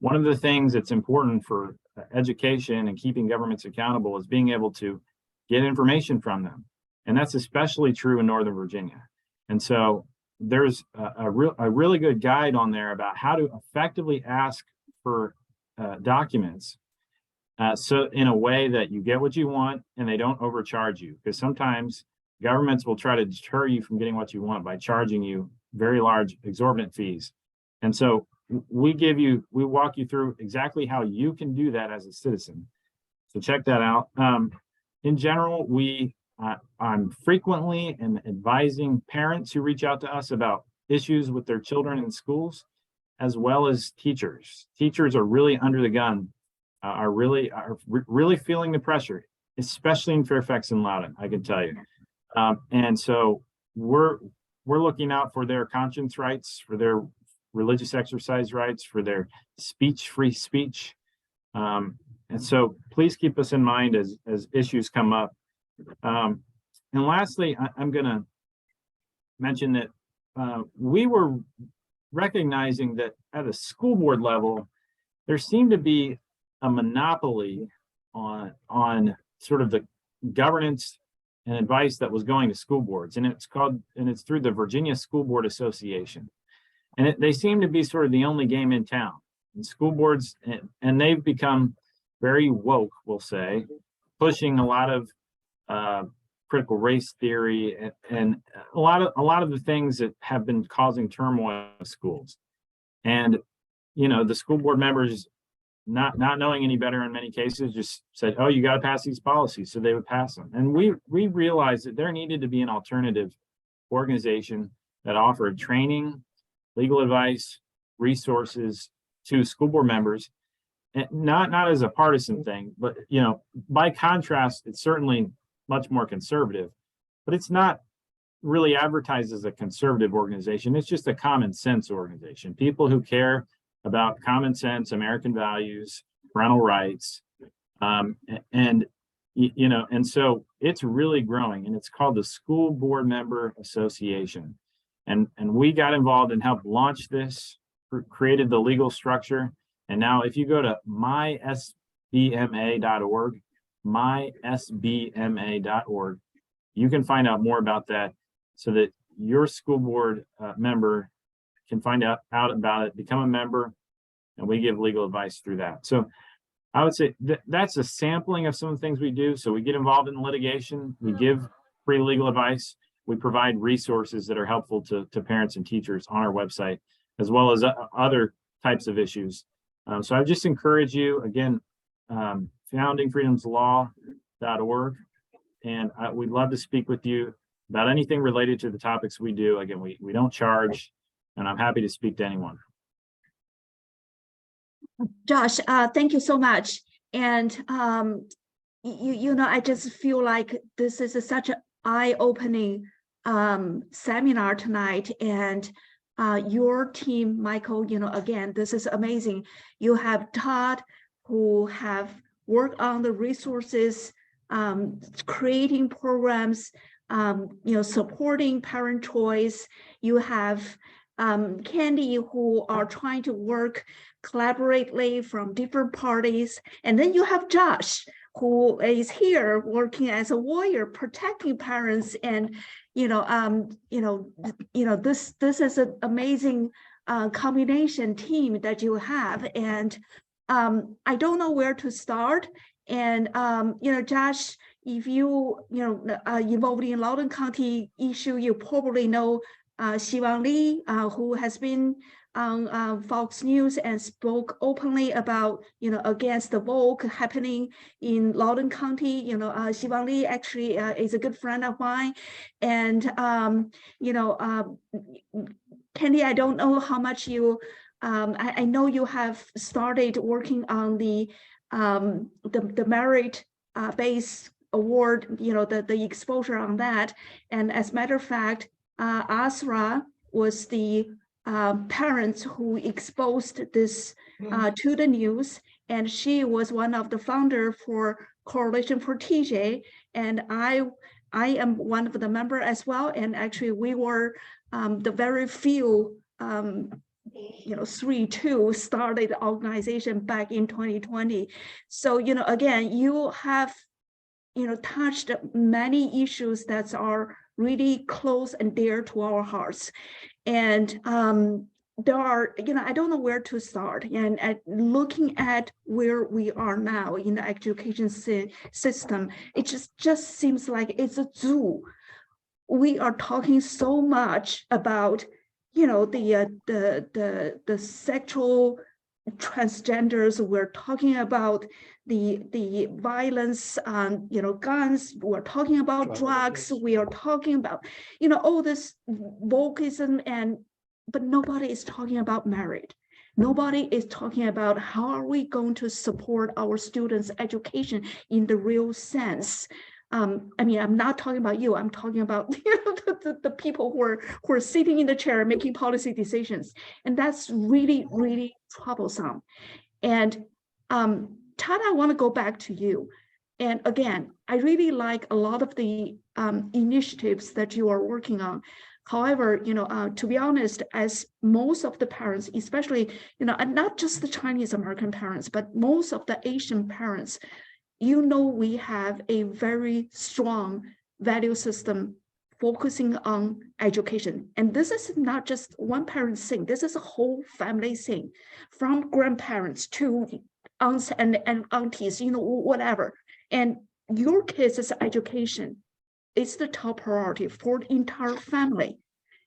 One of the things that's important for education and keeping governments accountable is being able to get information from them. And that's especially true in Northern Virginia. And so there's a really good guide on there about how to effectively ask for documents, so in a way that you get what you want and they don't overcharge you, because sometimes governments will try to deter you from getting what you want by charging you very large exorbitant fees. And so we walk you through exactly how you can do that as a citizen. So check that out. In general, I'm frequently advising parents who reach out to us about issues with their children in schools, as well as teachers. Teachers are really under the gun, are really feeling the pressure, especially in Fairfax and Loudoun, I can tell you. And so we're looking out for their conscience rights, for their religious exercise rights, for their free speech. And so please keep us in mind as issues come up. And lastly, I'm going to mention that we were recognizing that at a school board level, there seemed to be a monopoly on sort of the governance and advice that was going to school boards, and it's through the Virginia School Board Association, and they seem to be sort of the only game in town. And school boards, and they've become very woke, we'll say, pushing a lot of critical race theory and a lot of the things that have been causing turmoil in schools. And the school board members, not knowing any better in many cases, just said, oh, you got to pass these policies. So they would pass them. And we realized that there needed to be an alternative organization that offered training, legal advice, resources to school board members, and not as a partisan thing, but by contrast, it's certainly much more conservative, but it's not really advertised as a conservative organization. It's just a common sense organization. People who care about common sense, American values, parental rights, and so it's really growing, and it's called the School Board Member Association. And we got involved and helped launch this, created the legal structure. And now if you go to mysbma.org, mysbma.org, you can find out more about that, so that your school board member can find out about it, become a member, and we give legal advice through that. So I would say that's a sampling of some of the things we do. So we get involved in litigation, we give free legal advice, we provide resources that are helpful to parents and teachers on our website, as well as other types of issues. So I just encourage you, again, foundingfreedomslaw.org, and we'd love to speak with you about anything related to the topics we do. Again, we don't charge, and I'm happy to speak to anyone. Josh, thank you so much. And you know, I just feel like this is such an eye-opening seminar tonight. And your team, Michael, you know, again, this is amazing. You have Todd, who have worked on the resources, creating programs, you know, supporting parent choice. You have Candy, who are trying to work collaboratively from different parties. And then you have Josh, who is here working as a warrior, protecting parents. And, this is an amazing combination team that you have. And I don't know where to start. And, Josh, if involved in Loudoun County issue, you probably know Xiwang Li, who has been on Fox News and spoke openly about, against the vote happening in Loudoun County. Xiwang Li actually is a good friend of mine. And, Candy, I don't know how much you, I know you have started working on the merit-based award, the exposure on that. And as a matter of fact, Asra was the parents who exposed this to the news, and she was one of the founder for Coalition for TJ, and I am one of the member as well. And actually, we were the very few 3-2 started the organization back in 2020. So again, you have touched many issues that are really close and dear to our hearts. And there are, I don't know where to start. And looking at where we are now in the education system, it just seems like it's a zoo. We are talking so much about, the sexual transgenders. We're talking about the violence on guns. We're talking about drugs. We are talking about all this wokeism, but nobody is talking about merit. Nobody is talking about how are we going to support our students' education in the real sense. I mean, I'm not talking about you. I'm talking about the people who are sitting in the chair making policy decisions, and that's really, really troublesome. And Todd, I want to go back to you. And again, I really like a lot of the initiatives that you are working on. However, to be honest, as most of the parents, especially, and not just the Chinese American parents, but most of the Asian parents, we have a very strong value system focusing on education. And this is not just one parent thing. This is a whole family thing, from grandparents to aunts and aunties, whatever. And your kids' education is the top priority for the entire family.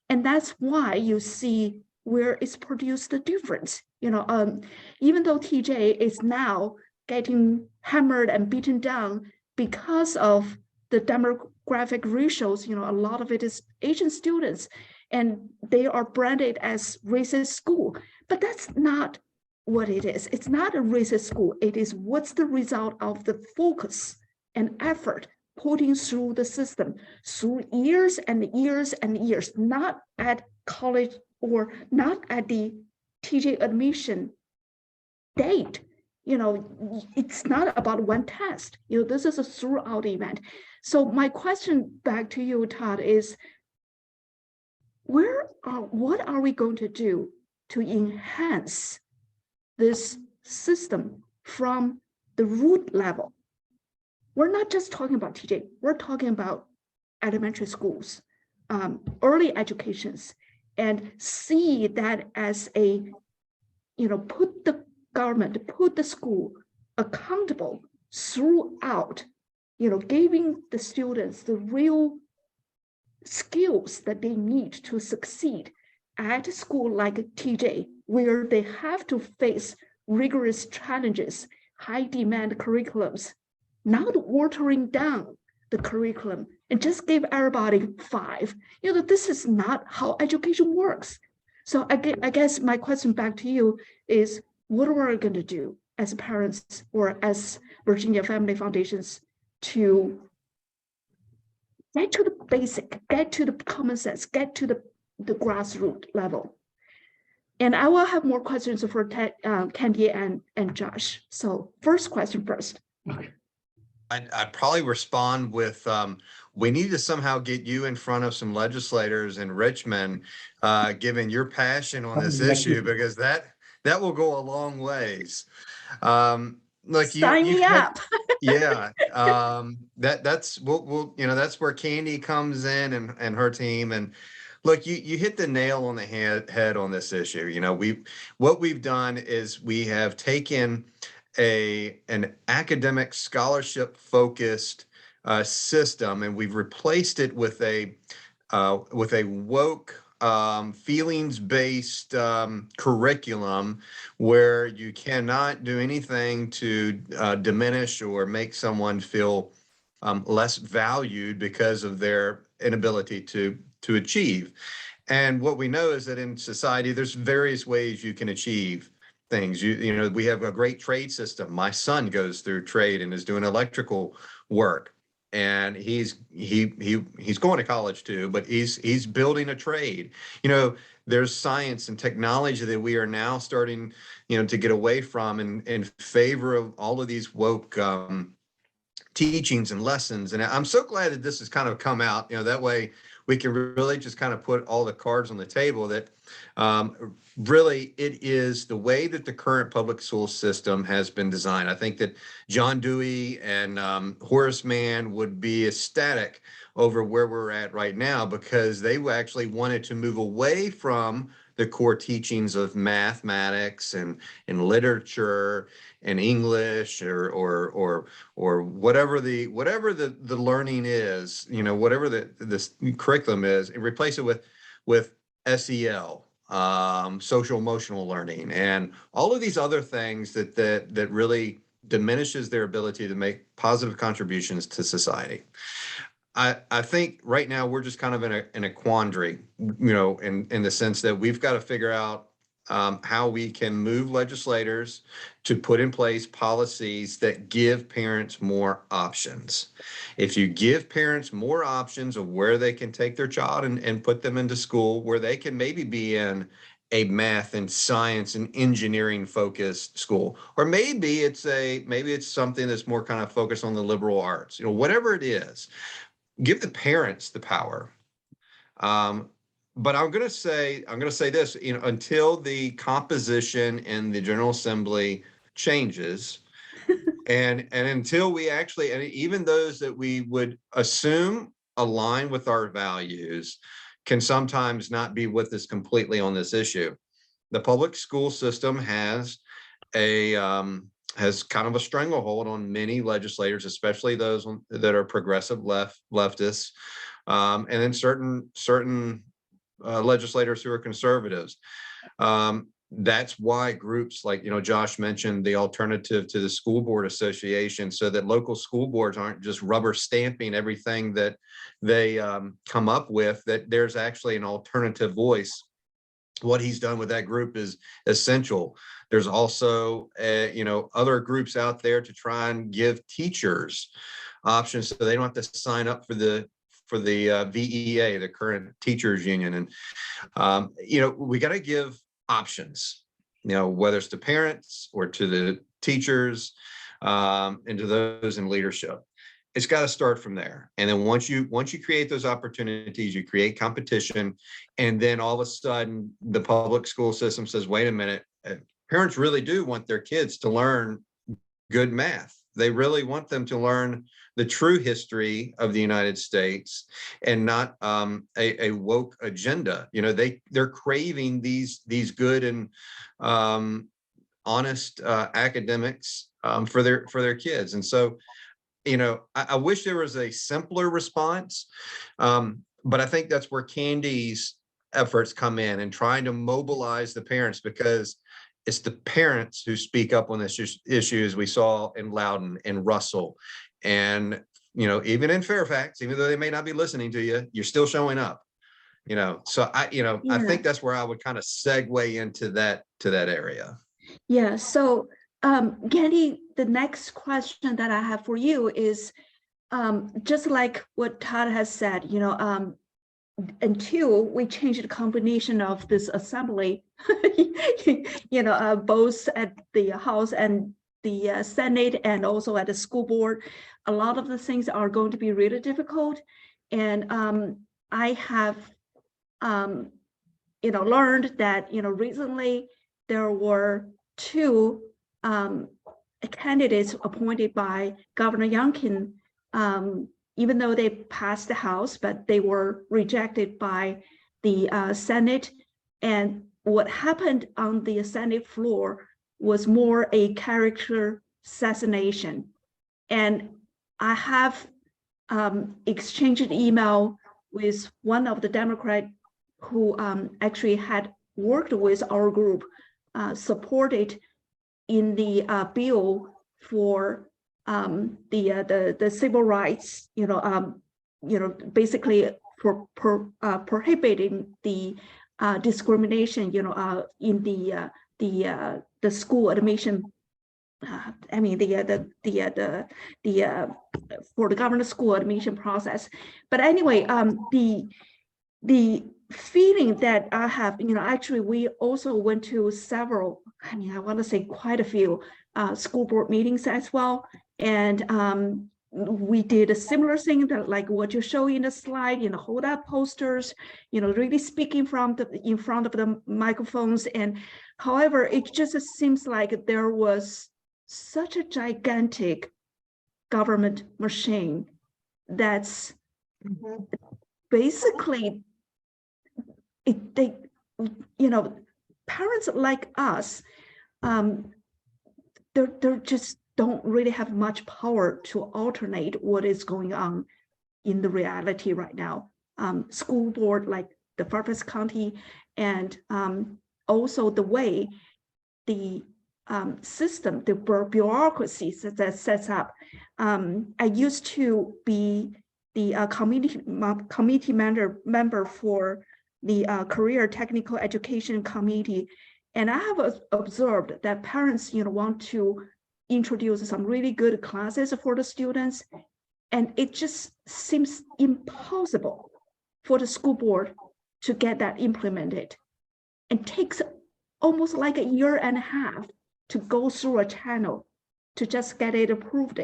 And that's why you see where it's produced the difference. Even though TJ is now getting hammered and beaten down because of the demographic ratios, a lot of it is Asian students, and they are branded as racist school. But that's not what it is. It's not a racist school. It is what's the result of the focus and effort putting through the system through years and years and years, not at college or not at the TJ admission date. It's not about one test. This is a throughout event. So my question back to you, Todd, is what are we going to do to enhance this system from the root level? We're not just talking about TJ. We're talking about elementary schools, early educations, and see that as a, put the government, put the school accountable throughout, giving the students the real skills that they need to succeed at a school like TJ, where they have to face rigorous challenges, high demand curriculums, not watering down the curriculum and just give everybody 5. This is not how education works. So I guess my question back to you is, what are we going to do as parents or as Virginia Family Foundations to get to the basic, get to the common sense, get to the grassroots level? And I will have more questions for Candy and Josh. So first question first. Okay. I'd probably respond with, we need to somehow get you in front of some legislators in Richmond, given your passion on this issue, because that will go a long ways. Look, Sign me up. Yeah, that's we'll that's where Candy comes in and her team. And look, you hit the nail on the head on this issue. What we've done is we have taken an academic scholarship focused system, and we've replaced it with a woke feelings based curriculum where you cannot do anything to diminish or make someone feel less valued because of their inability to achieve. And what we know is that in society, there's various ways you can achieve things. We have a great trade system. My son goes through trade and is doing electrical work, and he's going to college too, but he's building a trade. There's science and technology that we are now starting to get away from in favor of all of these woke teachings and lessons. And I'm so glad that this has kind of come out, that way we can really just kind of put all the cards on the table that really it is the way that the current public school system has been designed. I think that John Dewey and Horace Mann would be ecstatic over where we're at right now, because they actually wanted to move away from the core teachings of mathematics and literature and English or whatever the learning is, whatever this curriculum is, and replace it with SEL, social emotional learning, and all of these other things that really diminishes their ability to make positive contributions to society. I think right now we're just kind of in a quandary, in the sense that we've got to figure out how we can move legislators to put in place policies that give parents more options. If you give parents more options of where they can take their child and put them into school, where they can maybe be in a math and science and engineering focused school, or maybe it's something that's more kind of focused on the liberal arts, whatever it is, give the parents the power. But I'm going to say this, until the composition in the General Assembly changes, and until we actually, and even those that we would assume align with our values, can sometimes not be with us completely on this issue. The public school system has kind of a stranglehold on many legislators, especially those that are progressive leftists, and then certain legislators who are conservatives. That's why groups like, Josh mentioned the Alternative to the School Board Association, so that local school boards aren't just rubber stamping everything that they come up with, that there's actually an alternative voice. What he's done with that group is essential. There's also, other groups out there to try and give teachers options so they don't have to sign up for the VEA, the current teachers union. And, we got to give options, whether it's to parents or to the teachers, and to those in leadership. It's got to start from there. And then once you create those opportunities, you create competition, and then all of a sudden the public school system says, wait a minute, parents really do want their kids to learn good math. They really want them to learn the true history of the United States, and not a woke agenda. They're craving these good and honest academics for their kids. And so, I wish there was a simpler response, but I think that's where Candy's efforts come in, and trying to mobilize the parents, because it's the parents who speak up on this issue, as we saw in Loudon and Russell. And, even in Fairfax, even though they may not be listening to you, you're still showing up. So I think that's where I would kind of segue into that area. Yeah, so Candy, the next question that I have for you is just like what Todd has said, until we change the combination of this assembly, both at the House and the Senate and also at the school board, a lot of the things are going to be really difficult. And I have, learned that, recently there were two candidates appointed by Governor Youngkin, even though they passed the House, but they were rejected by the Senate. And what happened on the Senate floor was more a character assassination. And I have exchanged an email with one of the Democrats who actually had worked with our group, supported in the bill for the civil rights, basically for prohibiting the discrimination, in the school admission. I mean for the government school admission process. But anyway, the feeling that I have, actually we also went to several, I want to say quite a few school board meetings as well. And we did a similar thing that like what you show in the slide, hold up posters, really speaking in front of the microphones. And however, it just seems like there was such a gigantic government machine that's basically parents like us, they're just don't really have much power to alternate what is going on in the reality right now. School board like the Fairfax County, and also the way the system, the bureaucracy that sets up. I used to be the committee member for the Career Technical Education Committee. And I have observed that parents, want to introduce some really good classes for the students. And it just seems impossible for the school board to get that implemented. It takes almost like a year and a half to go through a channel to just get it approved.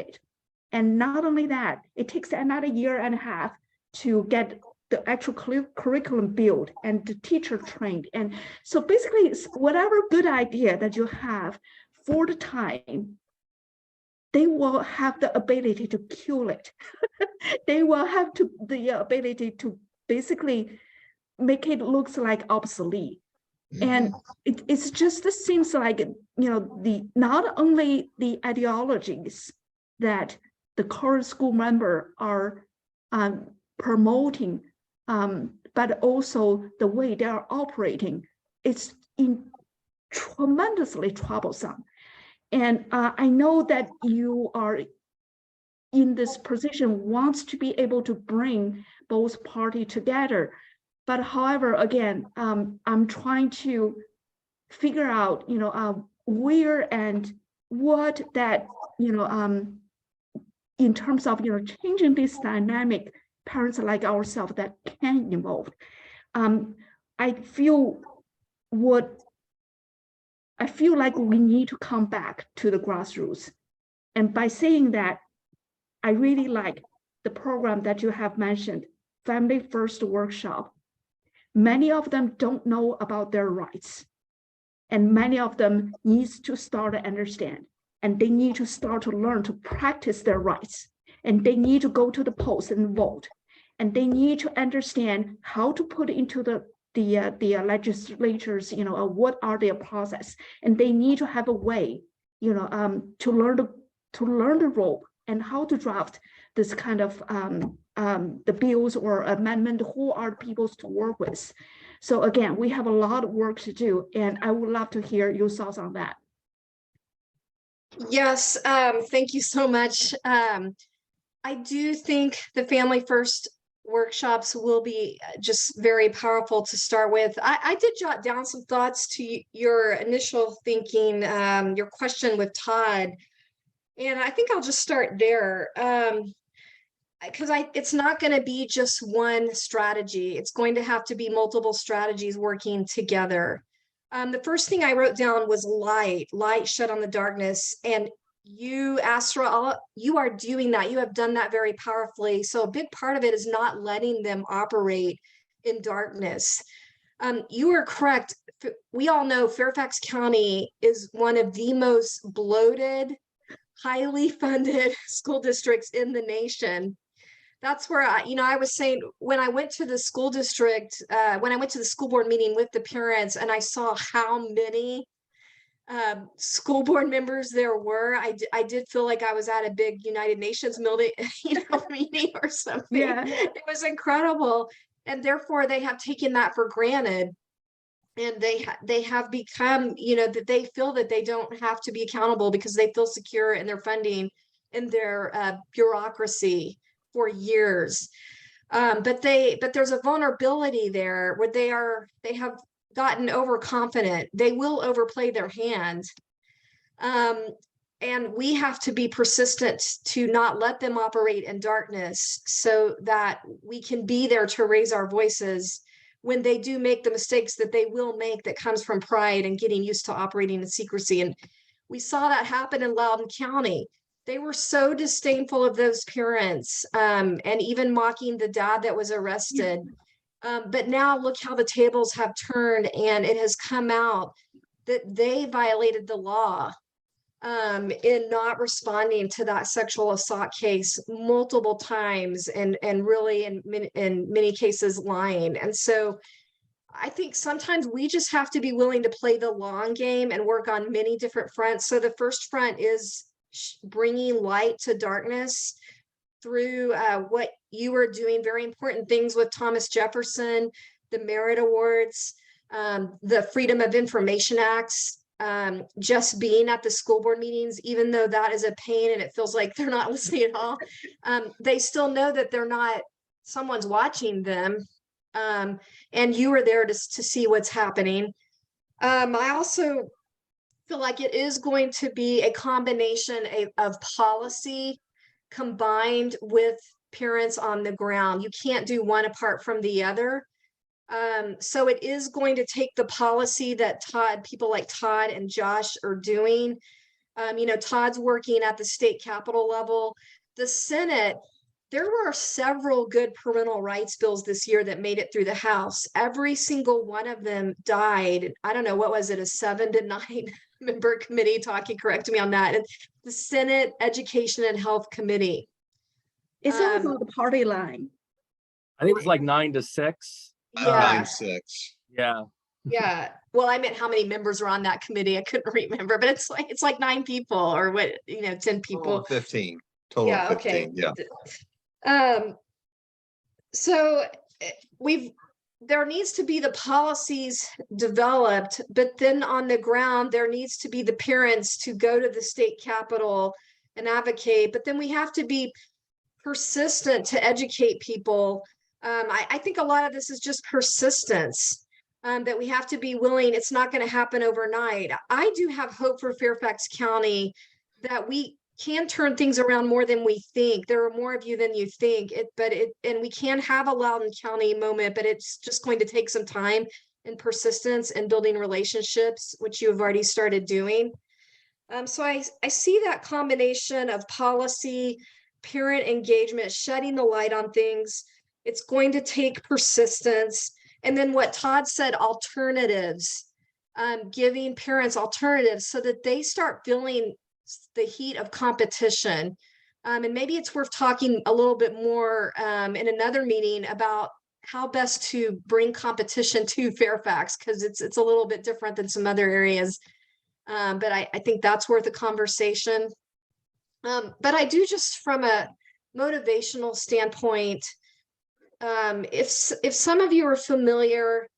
And not only that, it takes another year and a half to get the actual curriculum built and the teacher trained. And so basically, whatever good idea that you have for the time, they will have the ability to kill it. They will have the ability to basically make it look like obsolete. And it's just seems like, not only the ideologies that the current school member are promoting, but also the way they are operating, it's tremendously troublesome. And I know that you are in this position, wants to be able to bring both parties together. But however, again, I'm trying to figure out, where and what that, in terms of, changing this dynamic, parents like ourselves that can involve. I feel like we need to come back to the grassroots. And by saying that, I really like the program that you have mentioned, Family First Workshop. Many of them don't know about their rights. And many of them needs to start to understand. And they need to start to learn to practice their rights. And they need to go to the polls and vote. And they need to understand how to put into the legislatures, what are their process. And they need to have a way, to learn the role and how to draft this kind of the bills or amendment, who are the people to work with. So again, we have a lot of work to do, and I would love to hear your thoughts on that. Yes, thank you so much. I do think the Family First workshops will be just very powerful to start with. I did jot down some thoughts to your initial thinking, your question with Todd, and I think I'll just start there. Because it's not going to be just one strategy. It's going to have to be multiple strategies working together. The first thing I wrote down was light shed on the darkness. And you, Astra, you are doing that. You have done that very powerfully. So a big part of it is not letting them operate in darkness. You are correct. We all know Fairfax County is one of the most bloated, highly funded school districts in the nation. That's where I was saying, when I went to the school district, when I went to the school board meeting with the parents and I saw how many school board members there were, I did feel like I was at a big United Nations meeting or something. Yeah. It was incredible. And therefore they have taken that for granted. And they have become, that they feel that they don't have to be accountable because they feel secure in their funding, in their bureaucracy for years. But there's a vulnerability there where they have gotten overconfident. They will overplay their hand. And we have to be persistent to not let them operate in darkness so that we can be there to raise our voices when they do make the mistakes that they will make, that comes from pride and getting used to operating in secrecy. And we saw that happen in Loudoun County. They were so disdainful of those parents, and even mocking the dad that was arrested. But now look how the tables have turned, and it has come out that they violated the law in not responding to that sexual assault case multiple times, and really in many cases lying. And so I think sometimes we just have to be willing to play the long game and work on many different fronts. So the first front is bringing light to darkness through what you are doing, very important things with Thomas Jefferson, the Merit Awards, the Freedom of Information Acts, just being at the school board meetings, even though that is a pain and it feels like they're not listening at all. They still know that someone's watching them. And you are there to see what's happening. I also feel like it is going to be a combination of policy combined with parents on the ground. You can't do one apart from the other. So it is going to take the policy that people like Todd and Josh are doing. Todd's working at the state capitol level. The Senate, there were several good parental rights bills this year that made it through the House. Every single one of them died. I don't know, what was it, a 7 to 9 member committee talking, correct me on that. And the Senate Education and Health Committee. It's all about the party line. I think it's like 9 to 6. Yeah. 9-6. Yeah. Yeah. Well, I meant how many members are on that committee. I couldn't remember, but it's like 9 people, or 10 people. 15. Total Yeah, of 15. okay. Yeah. So there needs to be the policies developed, but then on the ground, there needs to be the parents to go to the state capitol and advocate. But then we have to be persistent to educate people. I think a lot of this is just persistence, that we have to be willing. It's not going to happen overnight. I do have hope for Fairfax County that we can turn things around more than we think. There are more of you than you think, and we can have a Loudoun County moment, but it's just going to take some time and persistence and building relationships, which you have already started doing. So I see that combination of policy, parent engagement, shedding the light on things. It's going to take persistence. And then what Todd said, alternatives, giving parents alternatives so that they start feeling the heat of competition. And maybe it's worth talking a little bit more in another meeting about how best to bring competition to Fairfax, because it's a little bit different than some other areas. But I think that's worth a conversation. But I do, just from a motivational standpoint, if some of you are familiar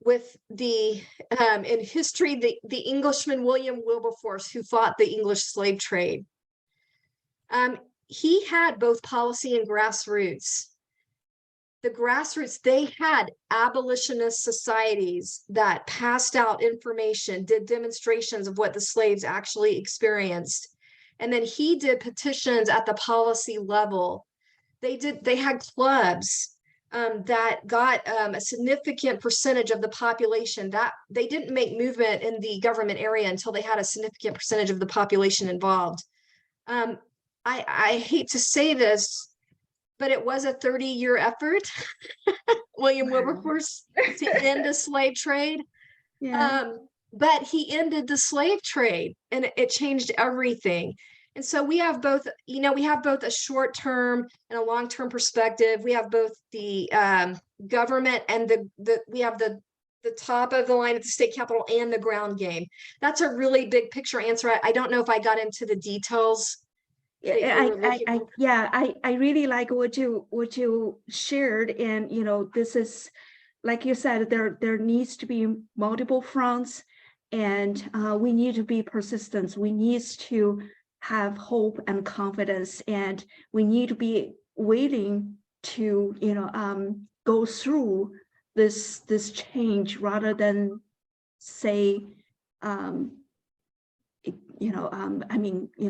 with the in history, the Englishman William Wilberforce, who fought the English slave trade. He had both policy and grassroots. The grassroots, they had abolitionist societies that passed out information, did demonstrations of what the slaves actually experienced. And then he did petitions at the policy level. They had clubs that got a significant percentage of the population. That they didn't make movement in the government area until they had a significant percentage of the population involved. I hate to say this, but it was a 30-year effort, William Wilberforce, to end the slave trade. Yeah. But he ended the slave trade, and it changed everything. And so we have both, we have both a short-term and a long-term perspective. We have both the government and we have the top of the line at the state capitol and the ground game. That's a really big picture answer. I don't know if I got into the details. I really like what you shared, and this is, like you said, there needs to be multiple fronts, and we need to be persistent. We need to have hope and confidence, and we need to be willing to go through this change rather than say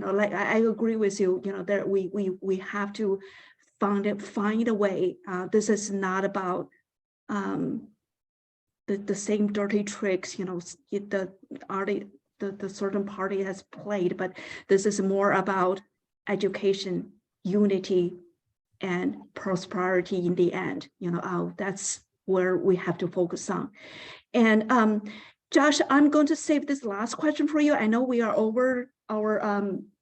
like I agree with you, that we have to find a way. This is not about the same dirty tricks, the certain party has played, but this is more about education, unity, and prosperity in the end. That's where we have to focus on. And Josh, I'm going to save this last question for you. I know we are over our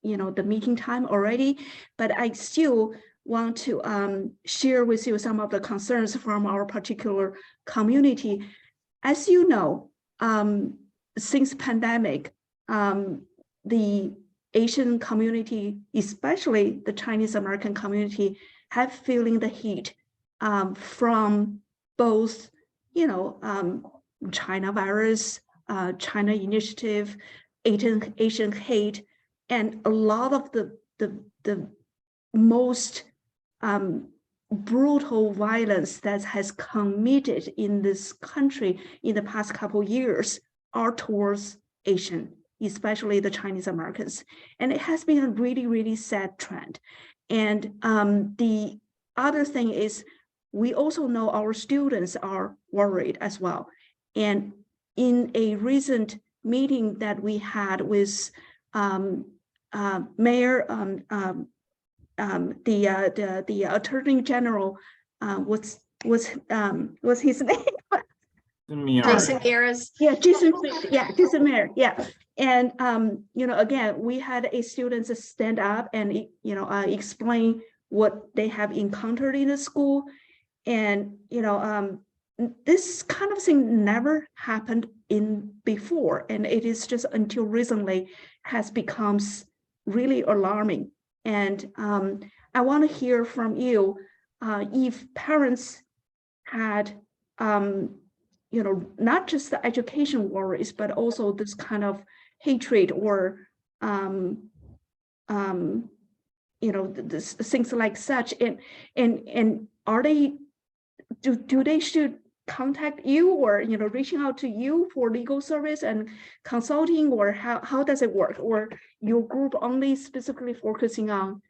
the meeting time already, but I still want to share with you some of the concerns from our particular community. As you know, since pandemic, the Asian community, especially the Chinese American community, have feeling the heat from both, China virus, China initiative, Asian hate, and a lot of the most brutal violence that has committed in this country in the past couple of years are towards Asian, especially the Chinese Americans. And it has been a really, really sad trend. And the other thing is, we also know our students are worried as well. And in a recent meeting that we had with Mayor, the Attorney General, what's his name? Jason Harris. Yeah, Jason Mayer. Yeah. And again, we had a students stand up and explain what they have encountered in the school. And this kind of thing never happened before, and it is just until recently has become really alarming. And I want to hear from you if parents had not just the education worries, but also this kind of hatred or this, things like such, and are they do they should contact you or reaching out to you for legal service and consulting, or how does it work? Or your group only specifically focusing on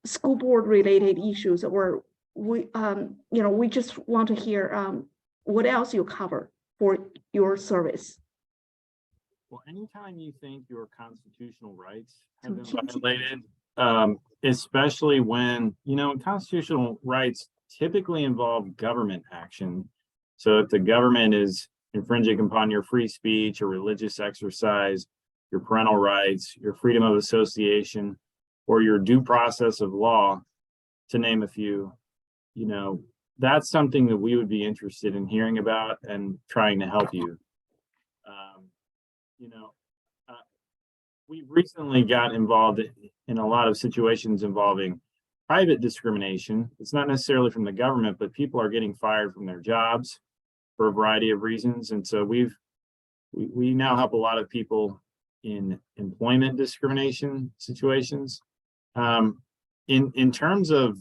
school board related issues, or we just want to hear what else you cover for your service? Well, anytime you think your constitutional rights have been violated, especially when, constitutional rights typically involve government action. So if the government is infringing upon your free speech or religious exercise, your parental rights, your freedom of association, or your due process of law, to name a few, that's something that we would be interested in hearing about and trying to help you. We've recently got involved in a lot of situations involving private discrimination. It's not necessarily from the government, but people are getting fired from their jobs for a variety of reasons. And so we now help a lot of people in employment discrimination situations. In terms of,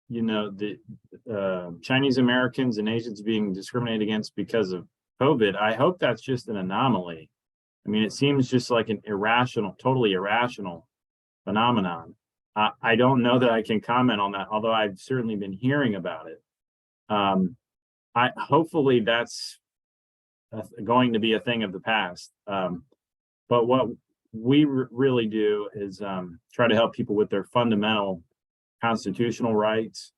you know, the Chinese Americans and Asians being discriminated against because of COVID, I hope that's just an anomaly. I mean, it seems just like an totally irrational phenomenon. I don't know that I can comment on that, although I've certainly been hearing about it. Hopefully that's going to be a thing of the past. But what we really do is try to help people with their fundamental constitutional rights.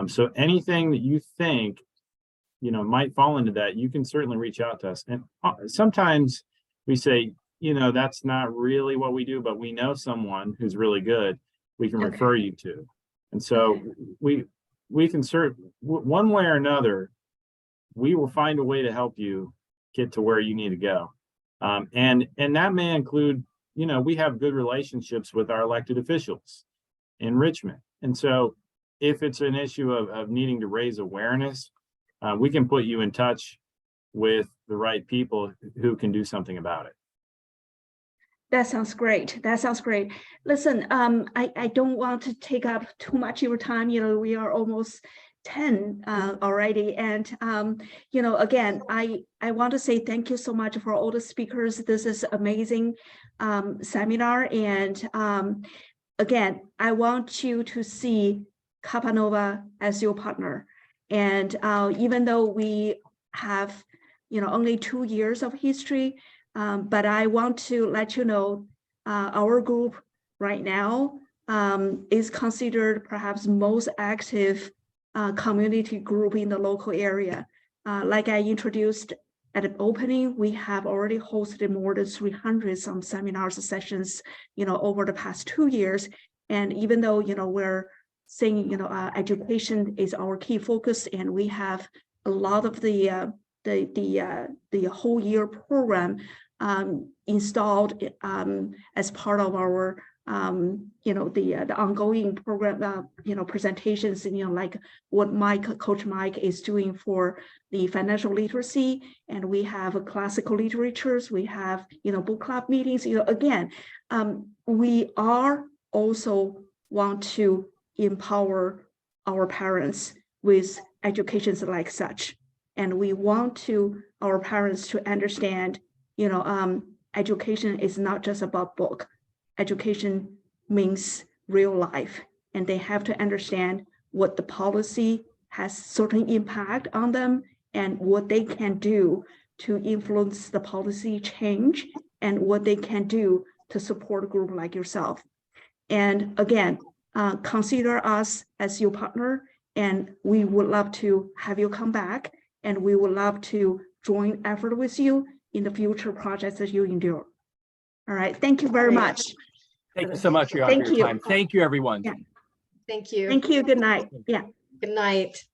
So anything that you think, you know, might fall into that, you can certainly reach out to us. And sometimes we say, you know, that's not really what we do, but we know someone who's really good, we can refer you to. And so we can one way or another, we will find a way to help you get to where you need to go. And that may include, you know, we have good relationships with our elected officials in Richmond. And so if it's an issue of needing to raise awareness, we can put you in touch with the right people who can do something about it. That sounds great. That sounds great. Listen, I don't want to take up too much of your time. You know, we are almost 10 already. And, you know, again, I want to say thank you so much for all the speakers. This is amazing seminar. And again, I want you to see Kappa Nova as your partner. And even though we have, you know, only 2 years of history, but I want to let you know our group right now is considered perhaps most active community group in the local area. Like I introduced at the opening, we have already hosted more than 300 some seminars sessions, you know, over the past 2 years. And even though, you know, we're saying, you know, education is our key focus, and we have a lot of the whole year program installed as part of our you know, the ongoing program, you know, presentations, you know, like what Coach Mike is doing for the financial literacy, and we have classical literatures, we have, you know, book club meetings. You know, again, we are also want to empower our parents with educations like such, and we want to our parents to understand, you know, education is not just about book. Education means real life, and they have to understand what the policy has certain impact on them and what they can do to influence the policy change and what they can do to support a group like yourself. And again, consider us as your partner, and we would love to have you come back, and we would love to join effort with you in the future projects that you endure. All right, thank you very much. Thank you so much for your time. Thank you, everyone. Yeah. Thank you. Thank you, good night. Yeah. Good night.